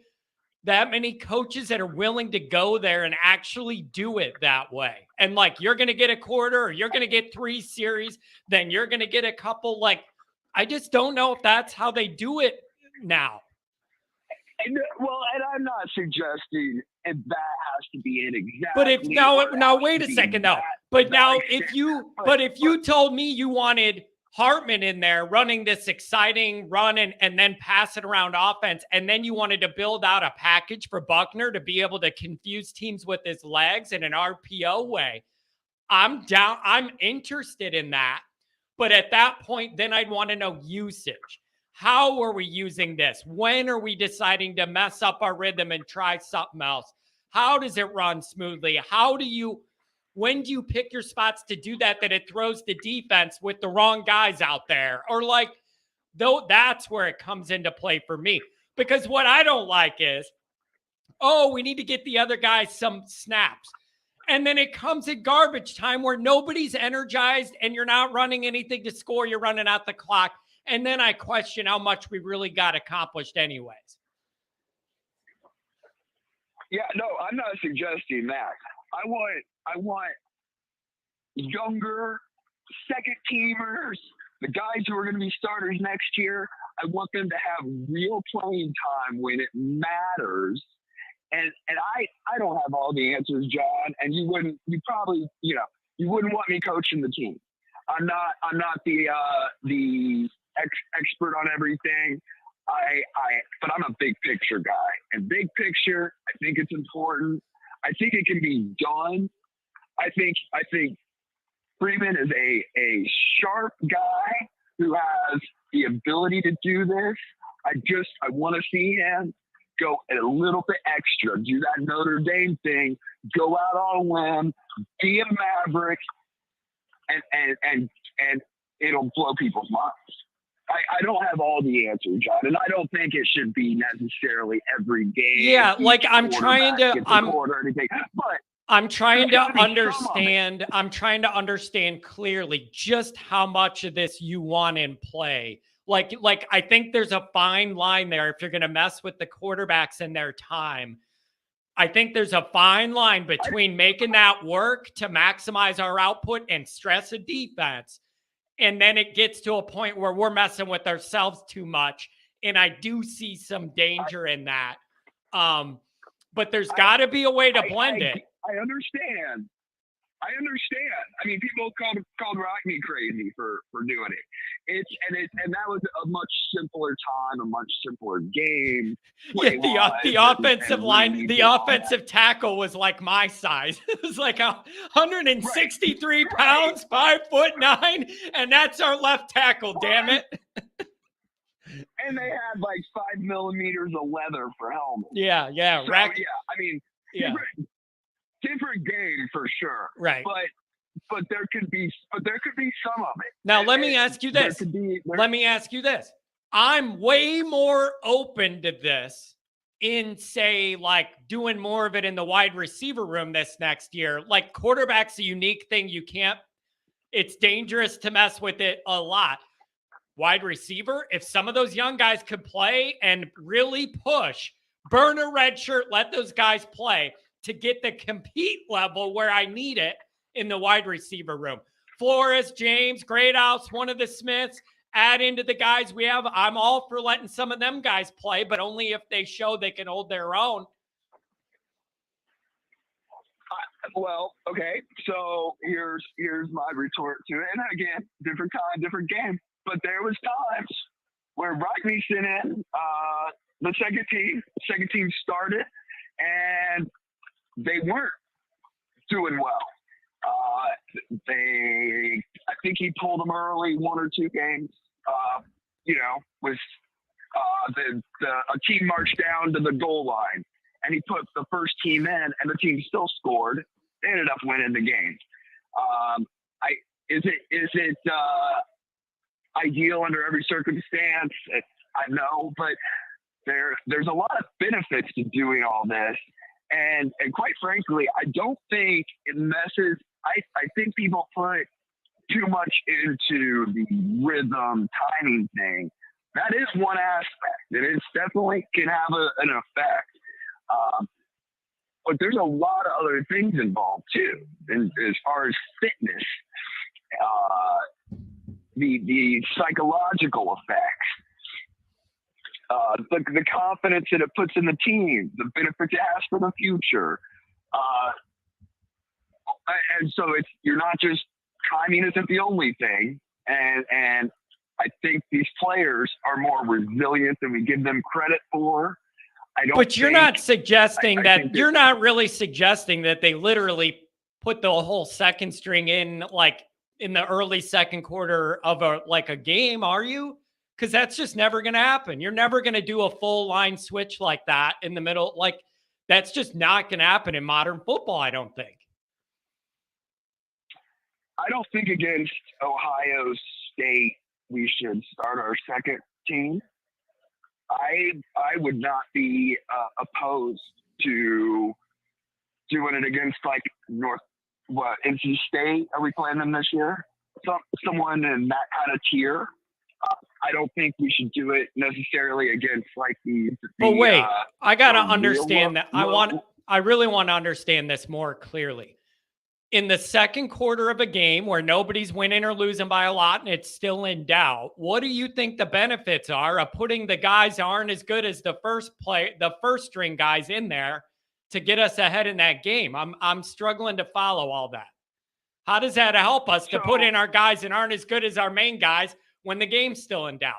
that many coaches that are willing to go there and actually do it that way. And like, you're going to get a quarter or you're going to get 3 series, then you're going to get a couple. Like, I just don't know if that's how they do it now. And I'm not suggesting that has to be it exactly. But if now wait a second though. But now if you told me you wanted Hartman in there running this exciting run and then pass it around offense, and then you wanted to build out a package for Buckner to be able to confuse teams with his legs in an RPO way, I'm down. I'm interested in that. But at that point, then I'd want to know usage. How are we using this? When are we deciding to mess up our rhythm and try something else? How does it run smoothly? When do you pick your spots to do that it throws the defense with the wrong guys out there? Or like, though, that's where it comes into play for me. Because what I don't like is, we need to get the other guys some snaps. And then it comes at garbage time where nobody's energized and you're not running anything to score. You're running out the clock. And then I question how much we really got accomplished anyways. Yeah, no, I'm not suggesting that. I want younger second teamers, the guys who are going to be starters next year. I want them to have real playing time when it matters. And I don't have all the answers, John, and you wouldn't want me coaching the team. I'm not the expert on everything. But I'm a big picture guy, and big picture, I think it's important. I think it can be done. I think Freeman is a sharp guy who has the ability to do this. I want to see him go a little bit extra, do that Notre Dame thing, go out on a limb, be a maverick, and it'll blow people's minds. I don't have all the answers, John, and I don't think it should be necessarily every game. Yeah, like I'm trying to understand clearly just how much of this you want in play. Like I think there's a fine line there if you're going to mess with the quarterbacks and their time. I think there's a fine line between making that work to maximize our output and stress a defense. And then it gets to a point where we're messing with ourselves too much. And I do see some danger in that. But there's got to be a way to blend it. I understand. I mean, people called Rockney crazy for doing it. And that was a much simpler time, a much simpler game. Yeah, the offensive line, the offensive tackle was like my size. It was like 163 pounds, 5'9", and that's our left tackle. Damn it! And they had like 5 millimeters of leather for helmets. Yeah. So, I mean, different game for sure. Right. But there could be some of it. Now let me ask you this. I'm way more open to this in, say, like doing more of it in the wide receiver room this next year. Like, quarterback's a unique thing. It's dangerous to mess with it a lot. Wide receiver, if some of those young guys could play and really push, burn a red shirt, let those guys play to get the compete level where I need it in the wide receiver room. Flores, James, Greathouse, one of the Smiths, add into the guys we have. I'm all for letting some of them guys play, but only if they show they can hold their own. Well, okay. So here's my retort to it. And again, different time, different game. But there was times where Rockney sent in the second team started, and they weren't doing well. I think he pulled them early, 1 or 2 games. With a team marched down to the goal line, and he put the first team in, and the team still scored. They ended up winning the game. Is it ideal under every circumstance? I know, but there's a lot of benefits to doing all this, and quite frankly, I don't think it messes. I think people put too much into the rhythm timing thing. That is one aspect. It definitely can have an effect. But there's a lot of other things involved too, as far as fitness, the psychological effects, the confidence that it puts in the team, the benefits it has for the future. And so you're not just, timing isn't the only thing. And I think these players are more resilient than we give them credit for. But you're not suggesting you're not really suggesting that they literally put the whole second string in, like in the early second quarter of a game, are you? Because that's just never going to happen. You're never going to do a full line switch like that in the middle. Like, that's just not going to happen in modern football, I don't think. I don't think against Ohio State we should start our second team. I would not be opposed to doing it against like NC State. Are we playing them this year? Someone in that kind of tier. I don't think we should do it necessarily against like the. But wait, I gotta understand that. I really want to understand this more clearly. In the second quarter of a game where nobody's winning or losing by a lot and it's still in doubt, what do you think the benefits are of putting the guys that aren't as good as the first string guys in there to get us ahead in that game? I'm struggling to follow all that. How does that help us to put in our guys that aren't as good as our main guys when the game's still in doubt?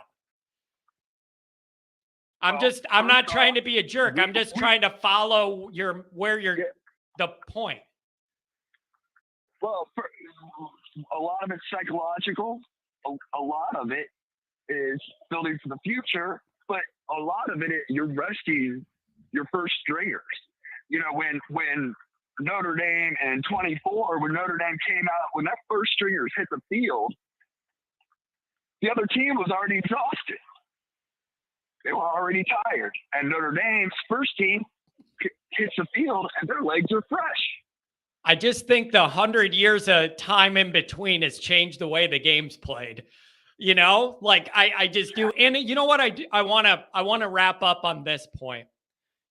I'm not trying to be a jerk. I'm just trying to follow the point. Well, a lot of it's psychological. A lot of it is building for the future, but a lot of it, you're resting your first stringers. You know, when Notre Dame in 24, when Notre Dame came out, when that first stringers hit the field, the other team was already exhausted. They were already tired. And Notre Dame's first team hits the field and their legs are fresh. I just think the 100 years of time in between has changed the way the game's played. You know, like I just do. And you know what I want to wrap up on this point.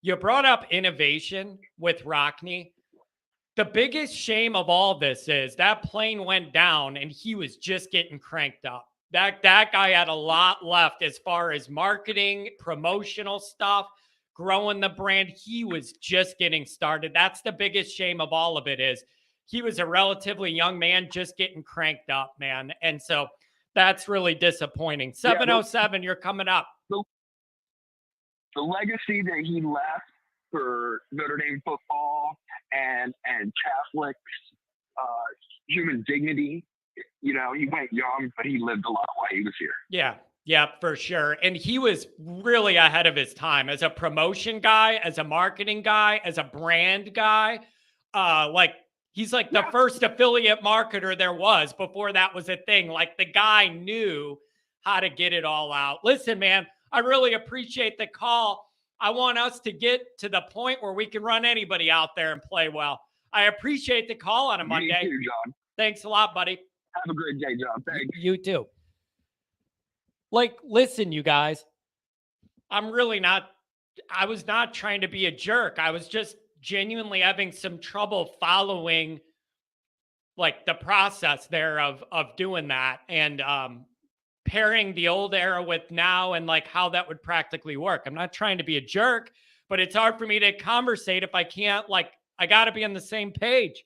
You brought up innovation with Rockne. The biggest shame of all this is that plane went down and he was just getting cranked up. That guy had a lot left as far as marketing, promotional stuff, growing the brand. He was just getting started. That's the biggest shame of all of it, is he was a relatively young man just getting cranked up, man. And so that's really disappointing. 707, you're coming up. The legacy that he left for Notre Dame football and Catholics, human dignity, you know, he went young, but he lived a lot while he was here. Yeah, for sure. And he was really ahead of his time as a promotion guy, as a marketing guy, as a brand guy. He's like the first affiliate marketer there was before that was a thing. Like, the guy knew how to get it all out. Listen, man, I really appreciate the call. I want us to get to the point where we can run anybody out there and play well. I appreciate the call on a Monday. Me too, John. Thanks a lot, buddy. Have a great day, John. Thanks. You too. Like, listen, you guys, I was not trying to be a jerk. I was just genuinely having some trouble following like the process there of doing that and pairing the old era with now and like how that would practically work. I'm not trying to be a jerk, but it's hard for me to conversate if I can't, like, I got to be on the same page.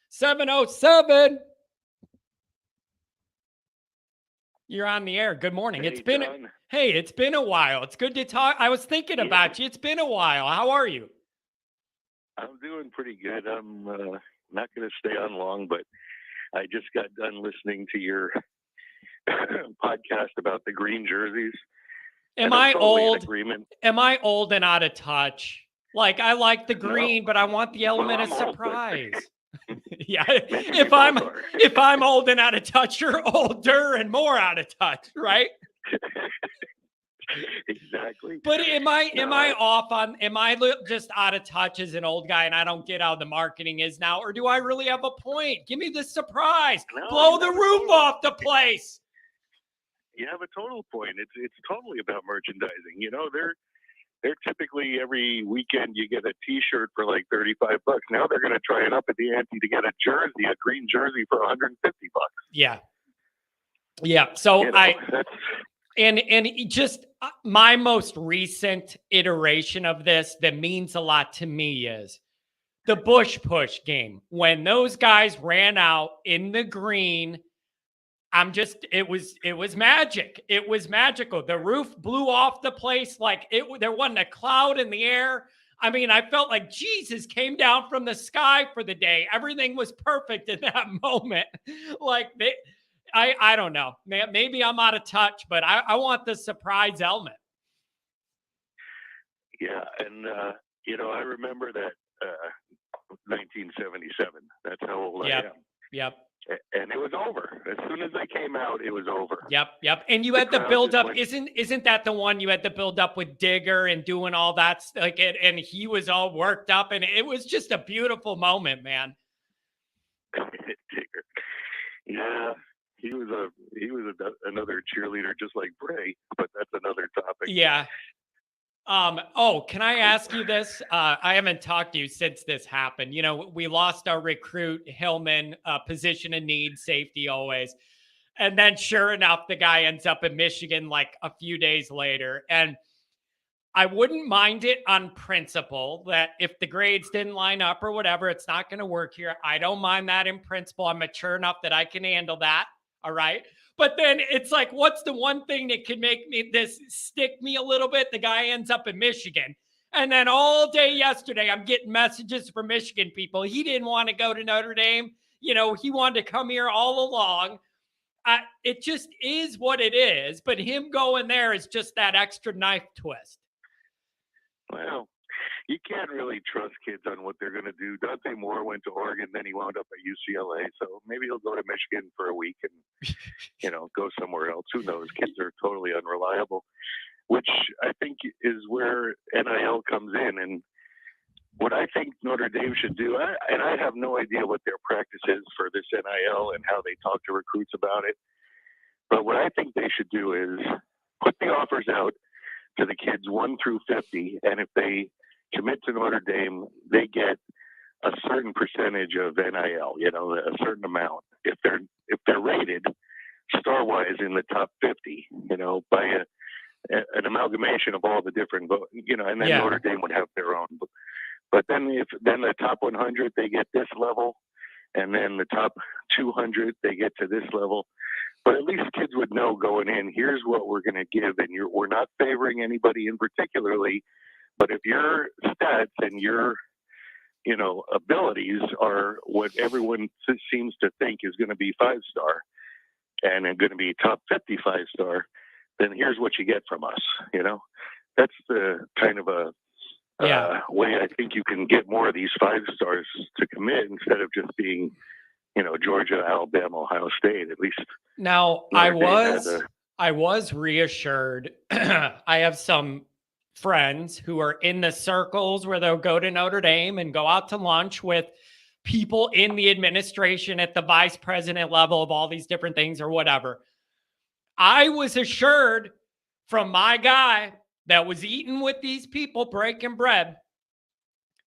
707. You're on the air. Good morning. Hey, It's been John. it's been a while. It's good to talk. I was thinking about you. It's been a while. How are you? I'm doing pretty good. I'm not going to stay on long, but I just got done listening to your podcast about the green jerseys. Am and I'm I totally in old? agreement. Am I old and out of touch? Like I like the green, No. but I want the element I'm of old, but surprise. Yeah. maybe we If both I'm are. if I'm old and out of touch, you're older and more out of touch, right? Exactly. But am No, I off on? Am I just out of touch as an old guy and I don't get how the marketing is now, or do I really have a point? Give me the surprise. No, Blow you the have a roof total- off the place. You have a total point. It's totally about merchandising. You know, they're typically every weekend you get a T-shirt for like $35. Now they're going to try it up at the ante to get a jersey, a green jersey for $150. Yeah. Yeah. So You know, that's and it just my most recent iteration of this that means a lot to me is the Bush push game. When those guys ran out in the green, it was magic. It was magical. The roof blew off the place like there wasn't a cloud in the air. I mean, I felt like Jesus came down from the sky for the day. Everything was perfect in that moment. Like I don't know. Maybe I'm out of touch, but I want the surprise element. yeah, and you know, I remember that 1977. That's how old I am. Yep. And it was over as soon as they came out. It was over. Yep. And you had the crowd build just up. went- Isn't that the one you had to build up with Digger and doing all that like it? And he was all worked up, and it was just a beautiful moment, man. Digger. Yeah, he was another cheerleader just like Bray, but that's another topic. Yeah. Oh, can I ask you this? I haven't talked to you since this happened. You know, we lost our recruit, Hillman, position of need, safety always. And then sure enough, the guy ends up in Michigan like a few days later. And I wouldn't mind it on principle that if the grades didn't line up or whatever, it's not going to work here. I don't mind that in principle. I'm mature enough that I can handle that. All right. But then it's like, what's the one thing that could make this stick me a little bit? The guy ends up in Michigan. And then all day yesterday, I'm getting messages from Michigan people. He didn't want to go to Notre Dame. You know, he wanted to come here all along. It just is what it is. But him going there is just that extra knife twist. Well, you can't really trust kids on what they're going to do. Dante Moore went to Oregon, then he wound up at UCLA. So maybe he'll go to Michigan for a week and, you know, go somewhere else. Who knows? Kids are totally unreliable, which I think is where NIL comes in. And what I think Notre Dame should do, and I have no idea what their practice is for this NIL and how they talk to recruits about it. But what I think they should do is put the offers out to the kids 1 through 50, and if they commit to Notre Dame, they get a certain percentage of NIL, you know, a certain amount. If they're rated star-wise in the top 50, you know, by an amalgamation of all the different votes, you know, and then Notre Dame would have their own. But then the top 100 they get this level, and then the top 200 they get to this level. But at least kids would know going in, here's what we're going to give, and we're not favoring anybody in particularly, but if your stats and your, you know, abilities are what everyone seems to think is going to be 5-star and going to be top 50 5-star, then here's what you get from us. You know, that's the kind of a way I think you can get more of these 5-stars to commit instead of just being, you know, Georgia, Alabama, Ohio State. At least now I was reassured. I have some friends who are in the circles where they'll go to Notre Dame and go out to lunch with people in the administration at the vice president level of all these different things or whatever. I was assured from my guy that was eating with these people, breaking bread.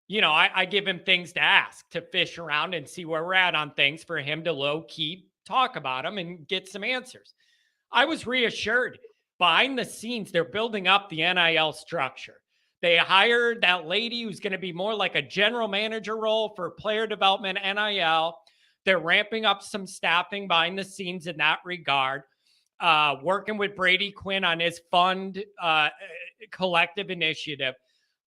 You know, I give him things to ask, to fish around and see where we're at on things for him to low-key talk about them and get some answers. I was reassured. Behind the scenes, they're building up the NIL structure. They hired that lady who's going to be more like a general manager role for player development, NIL. They're ramping up some staffing behind the scenes in that regard. working with Brady Quinn on his fund collective initiative.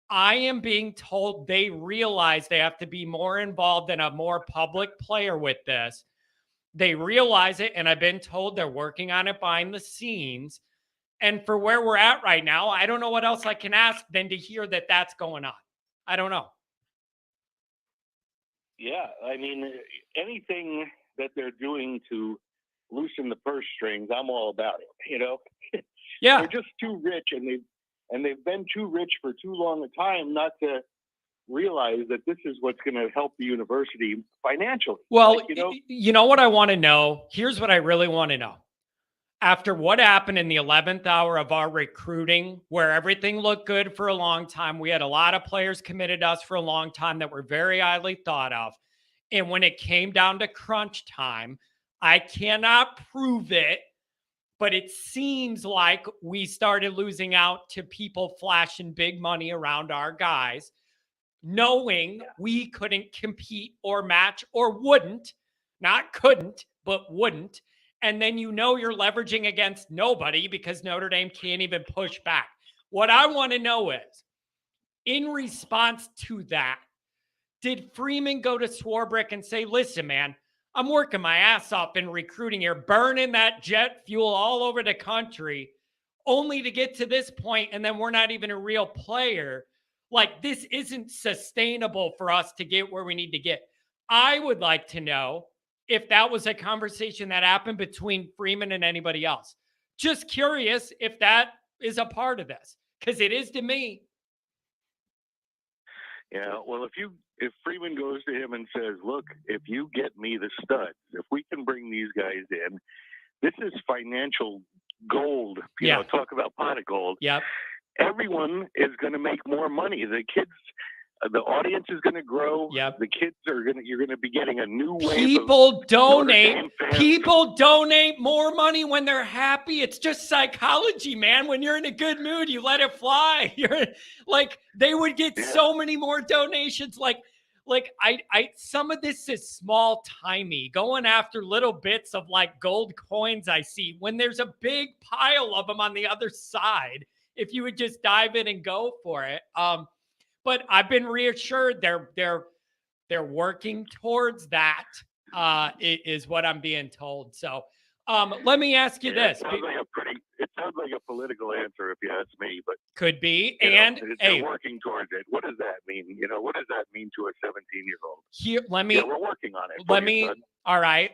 I am being told they realize they have to be more involved and a more public player with this. They realize it, and I've been told they're working on it behind the scenes. And for where we're at right now, I don't know what else I can ask than to hear that that's going on. I don't know. Yeah, I mean, anything that they're doing to loosen the purse strings, I'm all about it. You know, Yeah, they're just too rich, and they've been too rich for too long a time not to realize that this is what's going to help the university financially. well, Like, you know what I want to know? Here's what I really want to know. After what happened in the 11th hour of our recruiting, where everything looked good for a long time, we had a lot of players committed to us for a long time that were very highly thought of. And when it came down to crunch time, I cannot prove it, but it seems like we started losing out to people flashing big money around our guys, knowing we couldn't compete or match or wouldn't, not couldn't, but wouldn't. And then you're leveraging against nobody because Notre Dame can't even push back. What I want to know is, in response to that, did Freeman go to Swarbrick and say, listen, man, I'm working my ass off in recruiting here, burning that jet fuel all over the country, only to get to this point, and then we're not even a real player. Like, this isn't sustainable for us to get where we need to get. I would like to know if that was a conversation that happened between Freeman and anybody else. Just curious if that is a part of this, because it is to me. Yeah, well, if Freeman goes to him and says, look, if you get me the studs, if we can bring these guys in, this is financial gold. You know, talk about pot of gold. Yep. Everyone is going to make more money. The kids, the audience is going to grow. Yep. The kids you're going to be getting a new wave People of donate. Notre Dame fans. People donate more money when they're happy. It's just psychology, man. When you're in a good mood, you let it fly. You're like, they would get so many more donations. Like I some of this is small timey, going after little bits of like gold coins I see when there's a big pile of them on the other side. If you would just dive in and go for it. But I've been reassured they're working towards that, is what I'm being told. So let me ask you this. It sounds like a political answer if you ask me, but could be. And they're working towards it. What does that mean? You know, what does that mean to a 17-year-old? Here, we're working on it. All right.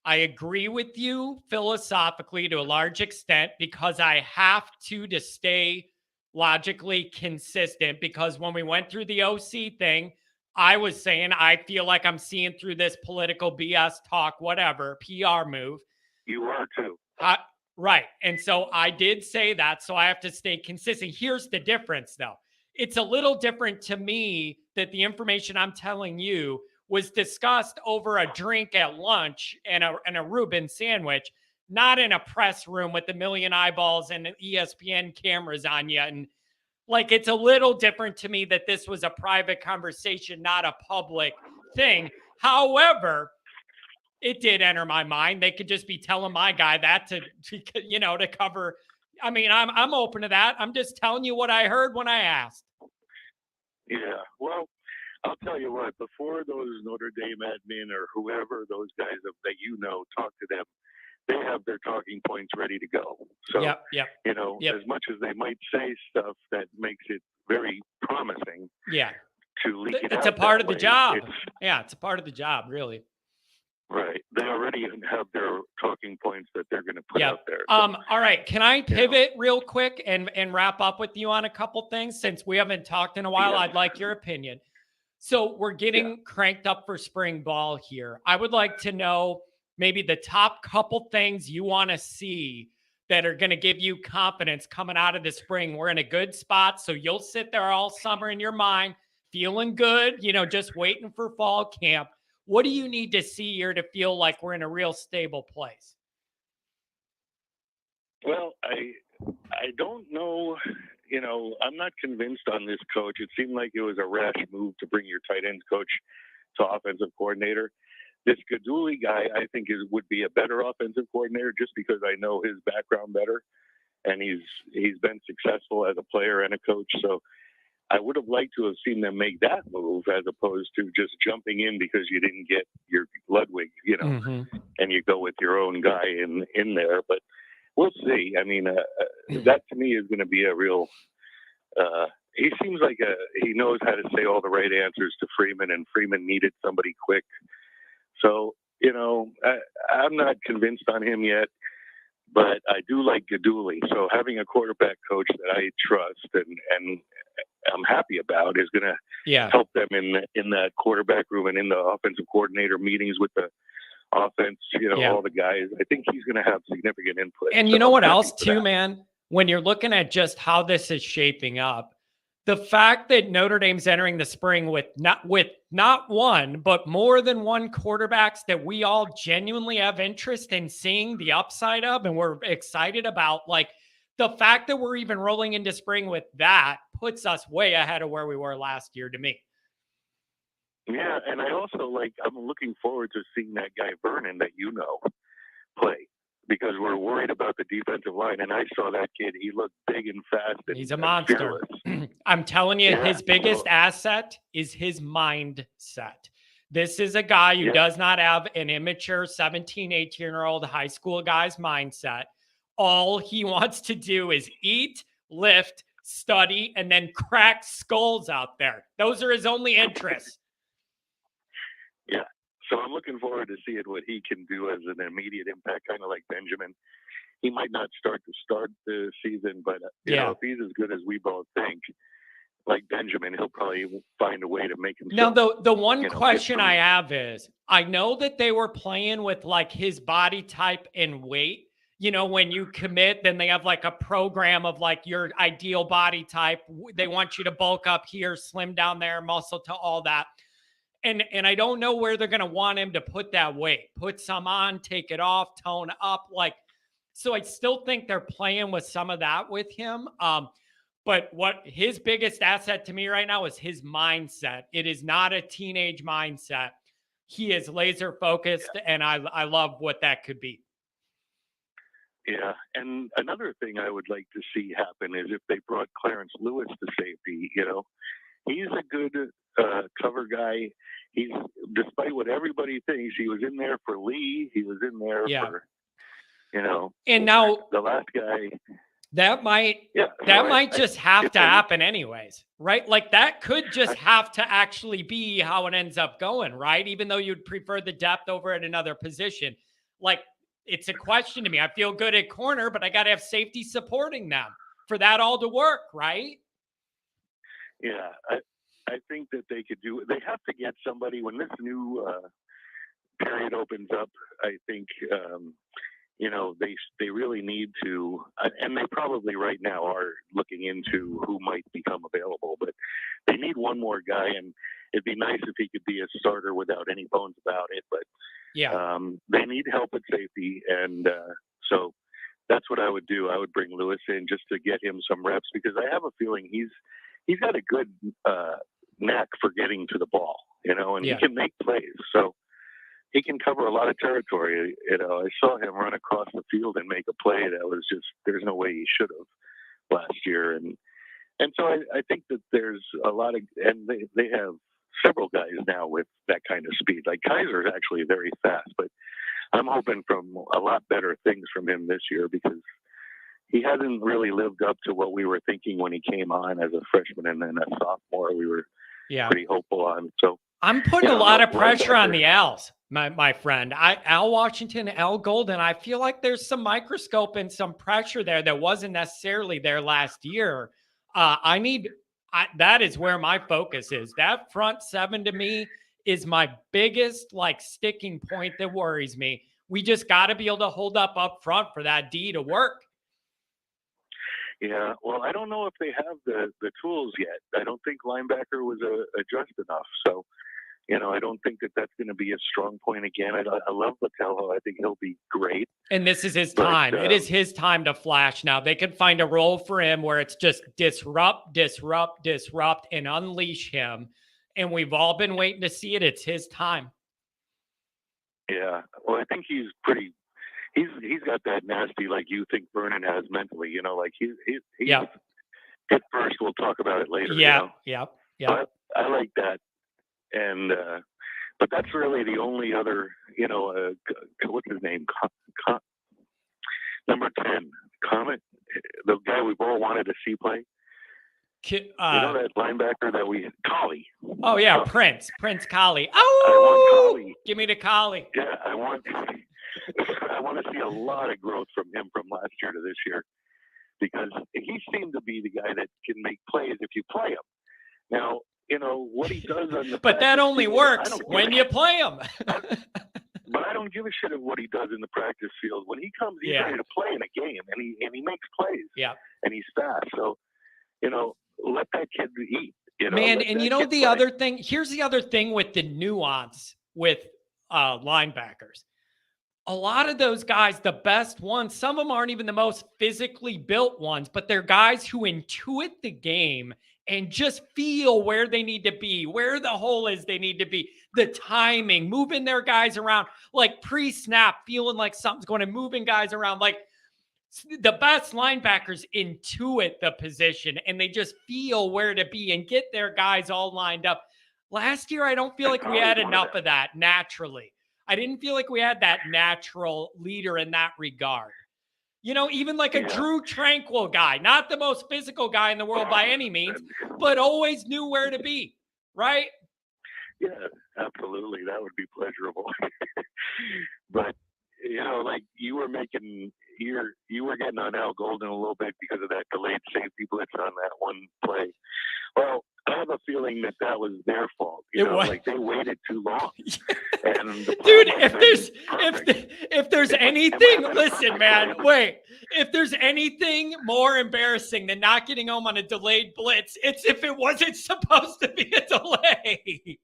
I agree with you philosophically to a large extent, because I have to stay logically consistent, because when we went through the OC thing, I was saying I feel like I'm seeing through this political BS talk, whatever, PR move. You are too. Right. And so I did say that, so I have to stay consistent. Here's the difference, though. It's a little different to me that the information I'm telling you was discussed over a drink at lunch and a Reuben sandwich, not in a press room with a million eyeballs and ESPN cameras on you. And like, it's a little different to me that this was a private conversation, not a public thing. However, it did enter my mind. They could just be telling my guy that to cover. I mean, I'm open to that. I'm just telling you what I heard when I asked. Yeah. Well, I'll tell you what, before those Notre Dame admin or whoever those guys that talk to them, they have their talking points ready to go. So, as much as they might say stuff that makes it very promising to leak it out. It's a part of the job. It's a part of the job, really. Right. They already have their talking points that they're going to put out there. So, all right. Can I pivot real quick and wrap up with you on a couple things? Since we haven't talked in a while, I'd like your opinion. So we're getting cranked up for spring ball here. I would like to know maybe the top couple things you want to see that are going to give you confidence coming out of the spring. We're in a good spot, so you'll sit there all summer in your mind, feeling good, just waiting for fall camp. What do you need to see here to feel like we're in a real stable place? Well, I don't know. I'm not convinced on this coach. It seemed like it was a rash move to bring your tight ends coach to offensive coordinator. this Gaduli guy, I think, would be a better offensive coordinator just because I know his background better, and he's been successful as a player and a coach. So I would have liked to have seen them make that move as opposed to just jumping in because you didn't get your Ludwig, and you go with your own guy in there. But we'll see. I mean, that to me is going to be a real. He seems like he knows how to say all the right answers to Freeman, and Freeman needed somebody quick. So, I'm not convinced on him yet, but I do like Gaduli. So having a quarterback coach that I trust and I'm happy about is going to help them in that quarterback room and in the offensive coordinator meetings with the offense, all the guys. I think he's going to have significant input. And you know what else too, man? When you're looking at just how this is shaping up, the fact that Notre Dame's entering the spring with not one, but more than one quarterbacks that we all genuinely have interest in seeing the upside of, and we're excited about, like the fact that we're even rolling into spring with that puts us way ahead of where we were last year to me. Yeah, and I also I'm looking forward to seeing that guy Vernon that play. Because we're worried about the defensive line. And I saw that kid. He looked big and fast. And he's a monster. I'm telling you, his biggest asset is his mindset. This is a guy who does not have an immature 17, 18-year-old high school guy's mindset. All he wants to do is eat, lift, study, and then crack skulls out there. Those are his only interests. Yeah. So I'm looking forward to seeing what he can do as an immediate impact, kind of like Benjamin. He might not start the season, but if he's as good as we both think, like Benjamin, he'll probably find a way to make himself. Now, the one question I have is, I know that they were playing with like his body type and weight. When you commit, then they have like a program of like your ideal body type. They want you to bulk up here, slim down there, muscle to all that. And I don't know where they're going to want him to put that weight. Put some on, take it off, tone up. So I still think they're playing with some of that with him. But what his biggest asset to me right now is his mindset. It is not a teenage mindset. He is laser focused, and I love what that could be. Yeah, and another thing I would like to see happen is if they brought Clarence Lewis to safety. He's a good cover guy. He's, despite what everybody thinks, he was in there for Lee. He was in there for, And now the last guy. That might just have to happen anyways, right? Like that could just have to actually be how it ends up going, right? Even though you'd prefer the depth over at another position. Like it's a question to me. I feel good at corner, but I got to have safety supporting them for that all to work, right? Yeah, I think that they could do it. They have to get somebody when this new period opens up. I think they really need to, and they probably right now are looking into who might become available. But they need one more guy, and it'd be nice if he could be a starter without any bones about it. But they need help at safety, and so that's what I would do. I would bring Lewis in just to get him some reps because I have a feeling he's got a good knack for getting to the ball, and he can make plays. So he can cover a lot of territory. I saw him run across the field and make a play that was just, there's no way he should have last year. And so I think that there's a lot of, and they have several guys now with that kind of speed. Like Kaiser is actually very fast, but I'm hoping from a lot better things from him this year because he hasn't really lived up to what we were thinking when he came on as a freshman and then a sophomore. We were pretty hopeful on. So I'm putting a lot of pressure on the L's, my friend. Al Washington, Al Golden. I feel like there's some microscope and some pressure there that wasn't necessarily there last year. That is where my focus is. That front seven to me is my biggest sticking point that worries me. We just got to be able to hold up front for that D to work. Yeah, well, I don't know if they have the tools yet. I don't think linebacker was addressed enough. So, I don't think that that's going to be a strong point again. I love Latello. I think he'll be great. And this is his time. It is his time to flash now. They can find a role for him where it's just disrupt, and unleash him. And we've all been waiting to see it. It's his time. Yeah. Well, I think he's pretty. He's got that nasty like you think Vernon has mentally. You know, like he's Yeah. hit first. We'll talk about it later. Yeah. You know? Yeah. Yeah. But I like that, and but that's really the only other. You know, what's his name? Number 10, Comet, the guy we've all wanted to see play. You know that linebacker that we Collie. Oh yeah, Prince Collie. I want Oh, Collie. give me the Collie. Yeah, I want to see a lot of growth from him from last year to this year, because he seemed to be the guy that can make plays if you play him. Now, you know what he does on the but that only field, works when you play him. But I don't give a shit of what he does in the practice field. When he comes, he's ready to play in a game, and he makes plays. Yeah, and he's fast. So, you know, let that kid eat. You know, man, and you know the play. other thing. Here's the other thing with the nuance with linebackers. A lot of those guys, the best ones, some of them aren't even the most physically built ones, but they're guys who intuit the game and just feel where they need to be, where the hole is they need to be, the timing, moving their guys around, like pre-snap, feeling like something's going to, moving guys around. Like the best linebackers intuit the position and they just feel where to be and get their guys all lined up. Last year, I don't feel like we had enough of that naturally. I didn't feel like we had that natural leader in that regard. You know, even like a Drew Tranquil guy, not the most physical guy in the world by any means, but always knew where to be, right? Yeah, absolutely. That would be pleasurable. But, you know, like you were getting on Al Golden a little bit because of that delayed safety blitz on that one play. Well, I have a feeling that was their fault. You know, like they waited too long. And dude, if there's anything, listen, man, wait. If there's anything more embarrassing than not getting home on a delayed blitz, it's if it wasn't supposed to be a delay.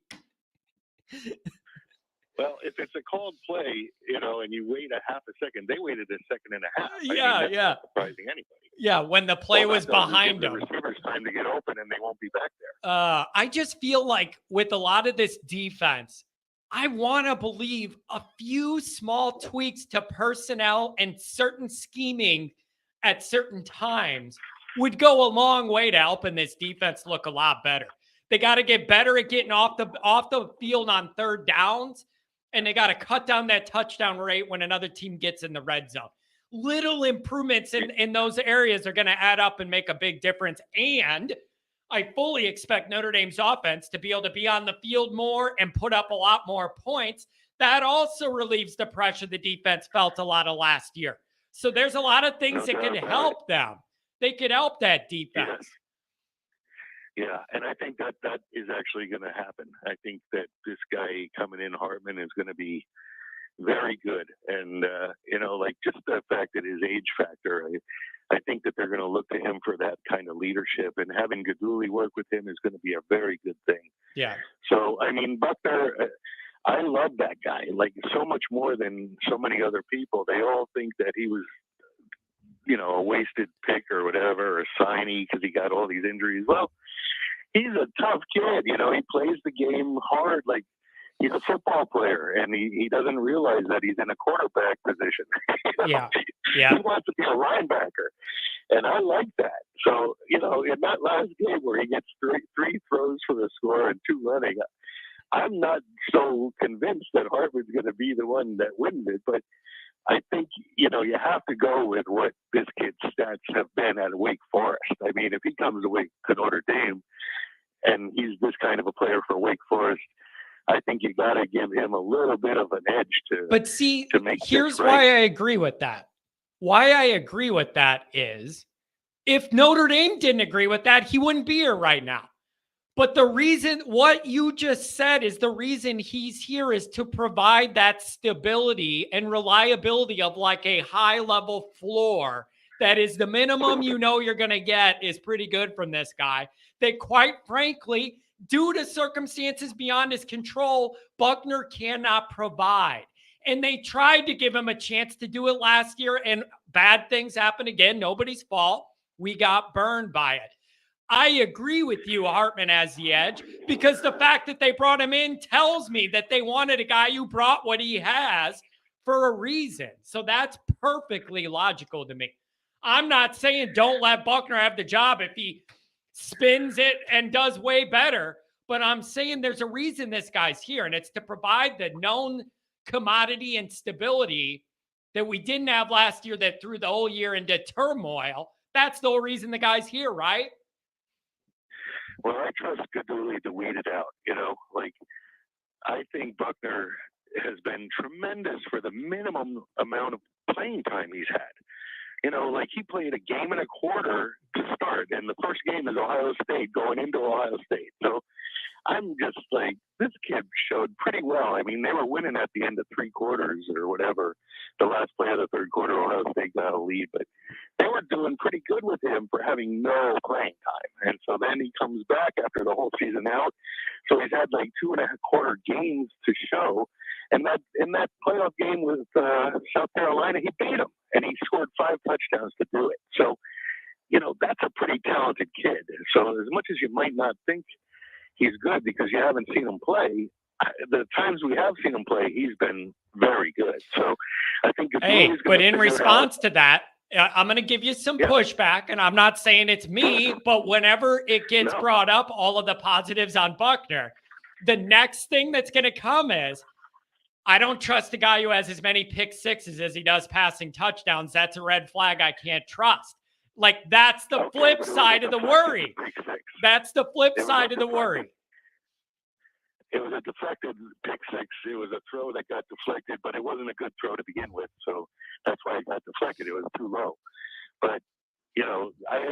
Well, if it's a called play, you know, and you wait a half a second, they waited a second and a half. Yeah, that's not surprising anybody. Yeah, when the play was behind them. The receivers time to get open, and they won't be back there. I just feel like with a lot of this defense, I want to believe a few small tweaks to personnel and certain scheming at certain times would go a long way to helping this defense look a lot better. They got to get better at getting off the field on third downs, and they got to cut down that touchdown rate when another team gets in the red zone. Little improvements in those areas are going to add up and make a big difference. And I fully expect Notre Dame's offense to be able to be on the field more and put up a lot more points. That also relieves the pressure the defense felt a lot of last year. So there's a lot of things that could help them. They could help that defense. Yeah, and I think that is actually going to happen. I think that this guy coming in, Hartman, is going to be very good. And, you know, like just the fact that his age factor, I think that they're going to look to him for that kind of leadership. And having Gaduli work with him is going to be a very good thing. Yeah. So, I mean, Buckner, I love that guy, like so much more than so many other people. They all think that he was, you know, a wasted pick or whatever, or a signee because he got all these injuries. Well, he's a tough kid. You know, he plays the game hard. Like he's a football player, and he doesn't realize that he's in a quarterback position. Yeah. He wants to be a linebacker, and I like that. So, you know, in that last game where he gets three throws for the score and 2 running, I'm not so convinced that Hartman's going to be the one that wins it, but I think, you know, you have to go with what this kid's stats have been at Wake Forest. I mean, if he comes to Notre Dame and he's this kind of a player for Wake Forest, I think you got to give him a little bit of an edge to. But see, to here's why I agree with that. Why I agree with that is if Notre Dame didn't agree with that, he wouldn't be here right now. But the reason what you just said is the reason he's here is to provide that stability and reliability of like a high level floor that is the minimum you know you're going to get is pretty good from this guy. That quite frankly, due to circumstances beyond his control, Buckner cannot provide. And they tried to give him a chance to do it last year, and bad things happen again. Nobody's fault. We got burned by it. I agree with you, Hartman as the edge, because the fact that they brought him in tells me that they wanted a guy who brought what he has for a reason. So that's perfectly logical to me. I'm not saying don't let Buckner have the job if he spins it and does way better, but I'm saying there's a reason this guy's here, and it's to provide the known commodity and stability that we didn't have last year that threw the whole year into turmoil. That's the whole reason the guy's here, right? Well, I trust Gaduli to weed it out. Like I think Buckner has been tremendous for the minimum amount of playing time he's had. Like he played a game and a quarter to start, and the first game is Ohio State going into Ohio State. So I'm just like, this kid showed pretty well. I mean, they were winning at the end of 3 quarters or whatever. The last play of the third quarter, Ohio State got a lead, but they were doing pretty good with him for having no playing time. And so then he comes back after the whole season out. So he's had like 2.25 games to show. And that in that playoff game with South Carolina, he beat them, and he scored 5 touchdowns to do it. So, that's a pretty talented kid. So as much as you might not think he's good because you haven't seen him play, the times we have seen him play, he's been very good. So I think but in response to that, I'm going to give you some pushback, and I'm not saying it's me, but whenever it gets brought up, all of the positives on Buckner, the next thing that's going to come is, I don't trust a guy who has as many pick sixes as he does passing touchdowns. That's a red flag I can't trust. Like, that's the flip side of the worry. That's the flip side of the worry. It was a deflected pick six. It was a throw that got deflected, but it wasn't a good throw to begin with. So that's why it got deflected. It was too low. But,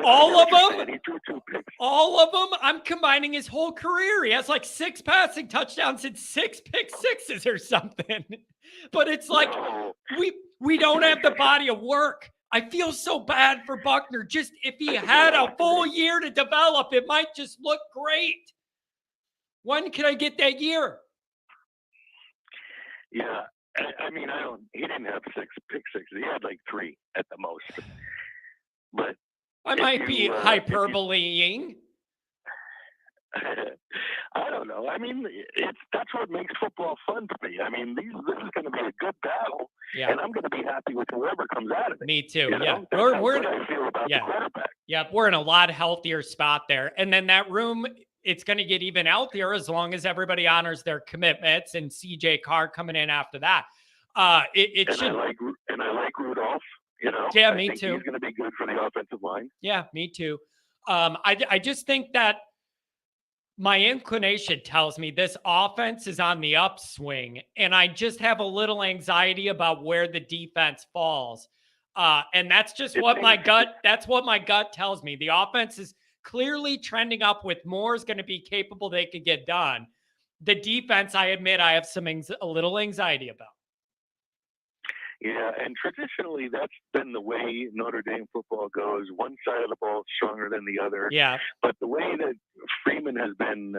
all of them, he threw 2 picks. All of them, I'm combining his whole career. He has like 6 passing touchdowns and 6 pick sixes or something. But it's like, we don't have the body of work. I feel so bad for Buckner. Just if he had a full year to develop, it might just look great. When can I get that year? Yeah. I mean, he didn't have 6 pick sixes. He had like 3 at the most. But I might be hyperboleing. I don't know. I mean, that's what makes football fun to me. I mean, this is going to be a good battle, and I'm going to be happy with whoever comes out of it. Me too. That's We're what I feel about the quarterback. Yeah, we're in a lot healthier spot there, and then that room, it's going to get even healthier as long as everybody honors their commitments. And CJ Carr coming in after that. I like Rudolph. Yeah, I me think too. He's going to be good for the offensive line. Yeah, me too. I just think that my inclination tells me this offense is on the upswing, and I just have a little anxiety about where the defense falls. And that's just what my gut tells me. The offense is clearly trending up with more is going to be capable they could get done. The defense, I admit, I have a little anxiety about. Yeah, and traditionally that's been the way Notre Dame football goes. One side of the ball is stronger than the other. Yeah. But the way that Freeman has been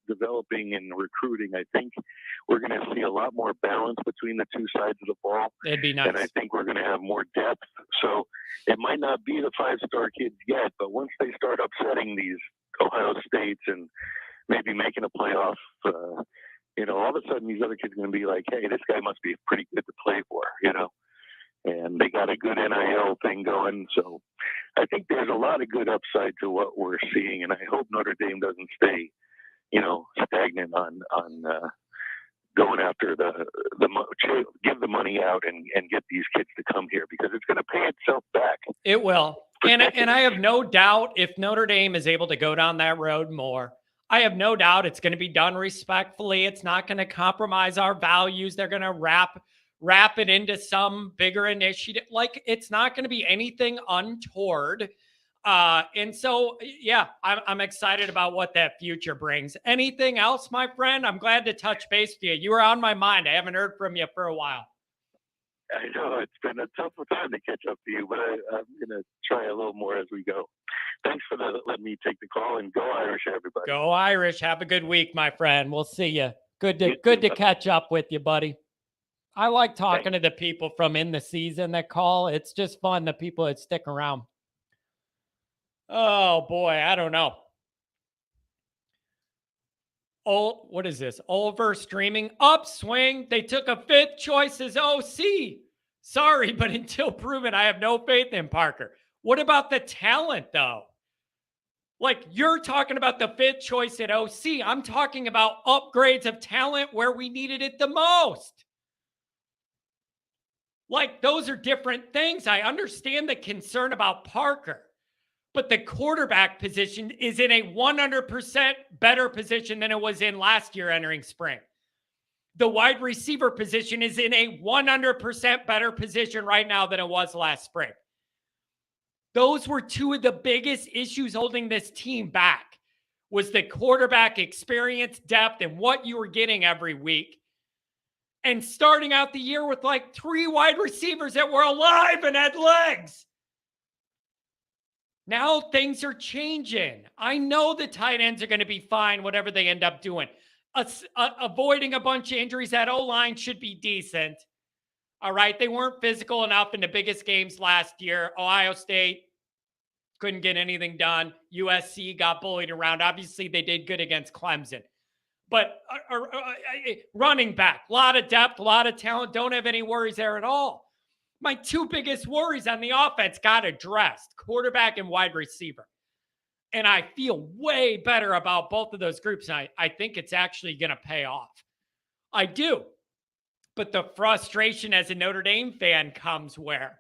developing and recruiting, I think we're going to see a lot more balance between the two sides of the ball. It'd be nice. And I think we're going to have more depth. So it might not be the 5-star kids yet, but once they start upsetting these Ohio States and maybe making a playoff, all of a sudden these other kids are going to be like, hey, this guy must be pretty good to play for, and they got a good NIL thing going. So I think there's a lot of good upside to what we're seeing, and I hope Notre Dame doesn't stay, stagnant on going after give the money out and get these kids to come here, because it's going to pay itself back. It will. And I have no doubt if Notre Dame is able to go down that road more, I have no doubt it's going to be done respectfully. It's not going to compromise our values. They're going to wrap it into some bigger initiative. Like, it's not going to be anything untoward. And so, yeah, I'm excited about what that future brings. Anything else, my friend? I'm glad to touch base with you. You were on my mind. I haven't heard from you for a while. I know it's been a tough time to catch up to you, but I'm going to try a little more as we go. Thanks for letting me take the call, and go Irish, everybody. Go Irish. Have a good week, my friend. We'll see you. Good to catch up with you, buddy. I like talking to the people from in the season that call. It's just fun, the people that stick around. Oh, boy, I don't know. Oh, what is this? Over streaming upswing. They took a 5th choice as OC. Sorry, but until proven, I have no faith in Parker. What about the talent, though? Like, you're talking about the 5th choice at OC. I'm talking about upgrades of talent where we needed it the most. Like, those are different things. I understand the concern about Parker, but the quarterback position is in a 100% better position than it was in last year entering spring. The wide receiver position is in a 100% better position right now than it was last spring. Those were two of the biggest issues holding this team back, was the quarterback experience, depth, and what you were getting every week. And starting out the year with like 3 wide receivers that were alive and had legs. Now things are changing. I know the tight ends are going to be fine, whatever they end up doing. Avoiding a bunch of injuries, that O-line should be decent. All right. They weren't physical enough in the biggest games last year. Ohio State couldn't get anything done. USC got bullied around. Obviously, they did good against Clemson. But running back, a lot of depth, a lot of talent. Don't have any worries there at all. My 2 biggest worries on the offense got addressed, quarterback and wide receiver. And I feel way better about both of those groups. And I think it's actually going to pay off. I do. But the frustration as a Notre Dame fan comes where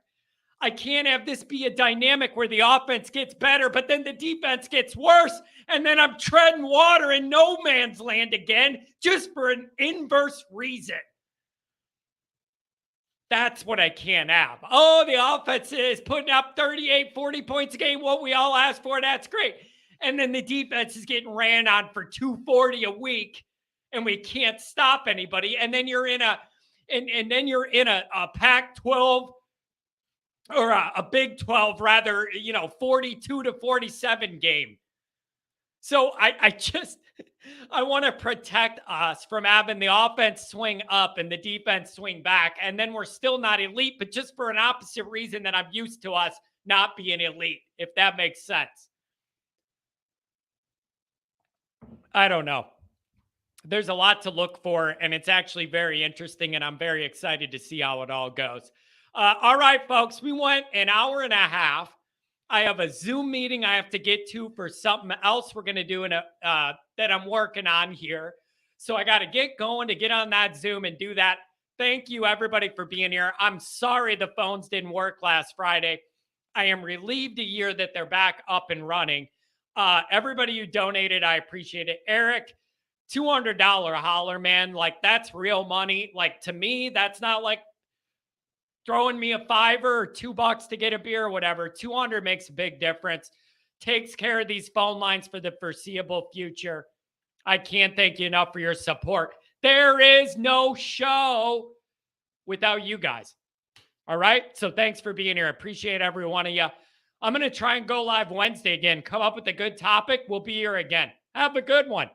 I can't have this be a dynamic where the offense gets better, but then the defense gets worse. And then I'm treading water in no man's land again, just for an inverse reason. That's what I can't have. Oh, the offense is putting up 38, 40 points a game. What we all asked for, that's great. And then the defense is getting ran on for 240 a week, and we can't stop anybody. And then you're in a Pac-12 or a Big 12 rather, 42 to 47 game. So I want to protect us from having the offense swing up and the defense swing back. And then we're still not elite, but just for an opposite reason that I'm used to us not being elite, if that makes sense. I don't know. There's a lot to look for, and it's actually very interesting, and I'm very excited to see how it all goes. All right, folks, we went an hour and a half. I have a Zoom meeting I have to get to for something else we're going to do that I'm working on here. So I got to get going to get on that Zoom and do that. Thank you, everybody, for being here. I'm sorry the phones didn't work last Friday. I am relieved to hear that they're back up and running. Everybody who donated, I appreciate it. Eric, $200 holler, man. Like, that's real money. Like, to me, that's not like throwing me a $5 or $2 to get a beer or whatever. 200 makes a big difference. Takes care of these phone lines for the foreseeable future. I can't thank you enough for your support. There is no show without you guys. All right? So thanks for being here. I appreciate every one of you. I'm going to try and go live Wednesday again. Come up with a good topic. We'll be here again. Have a good one.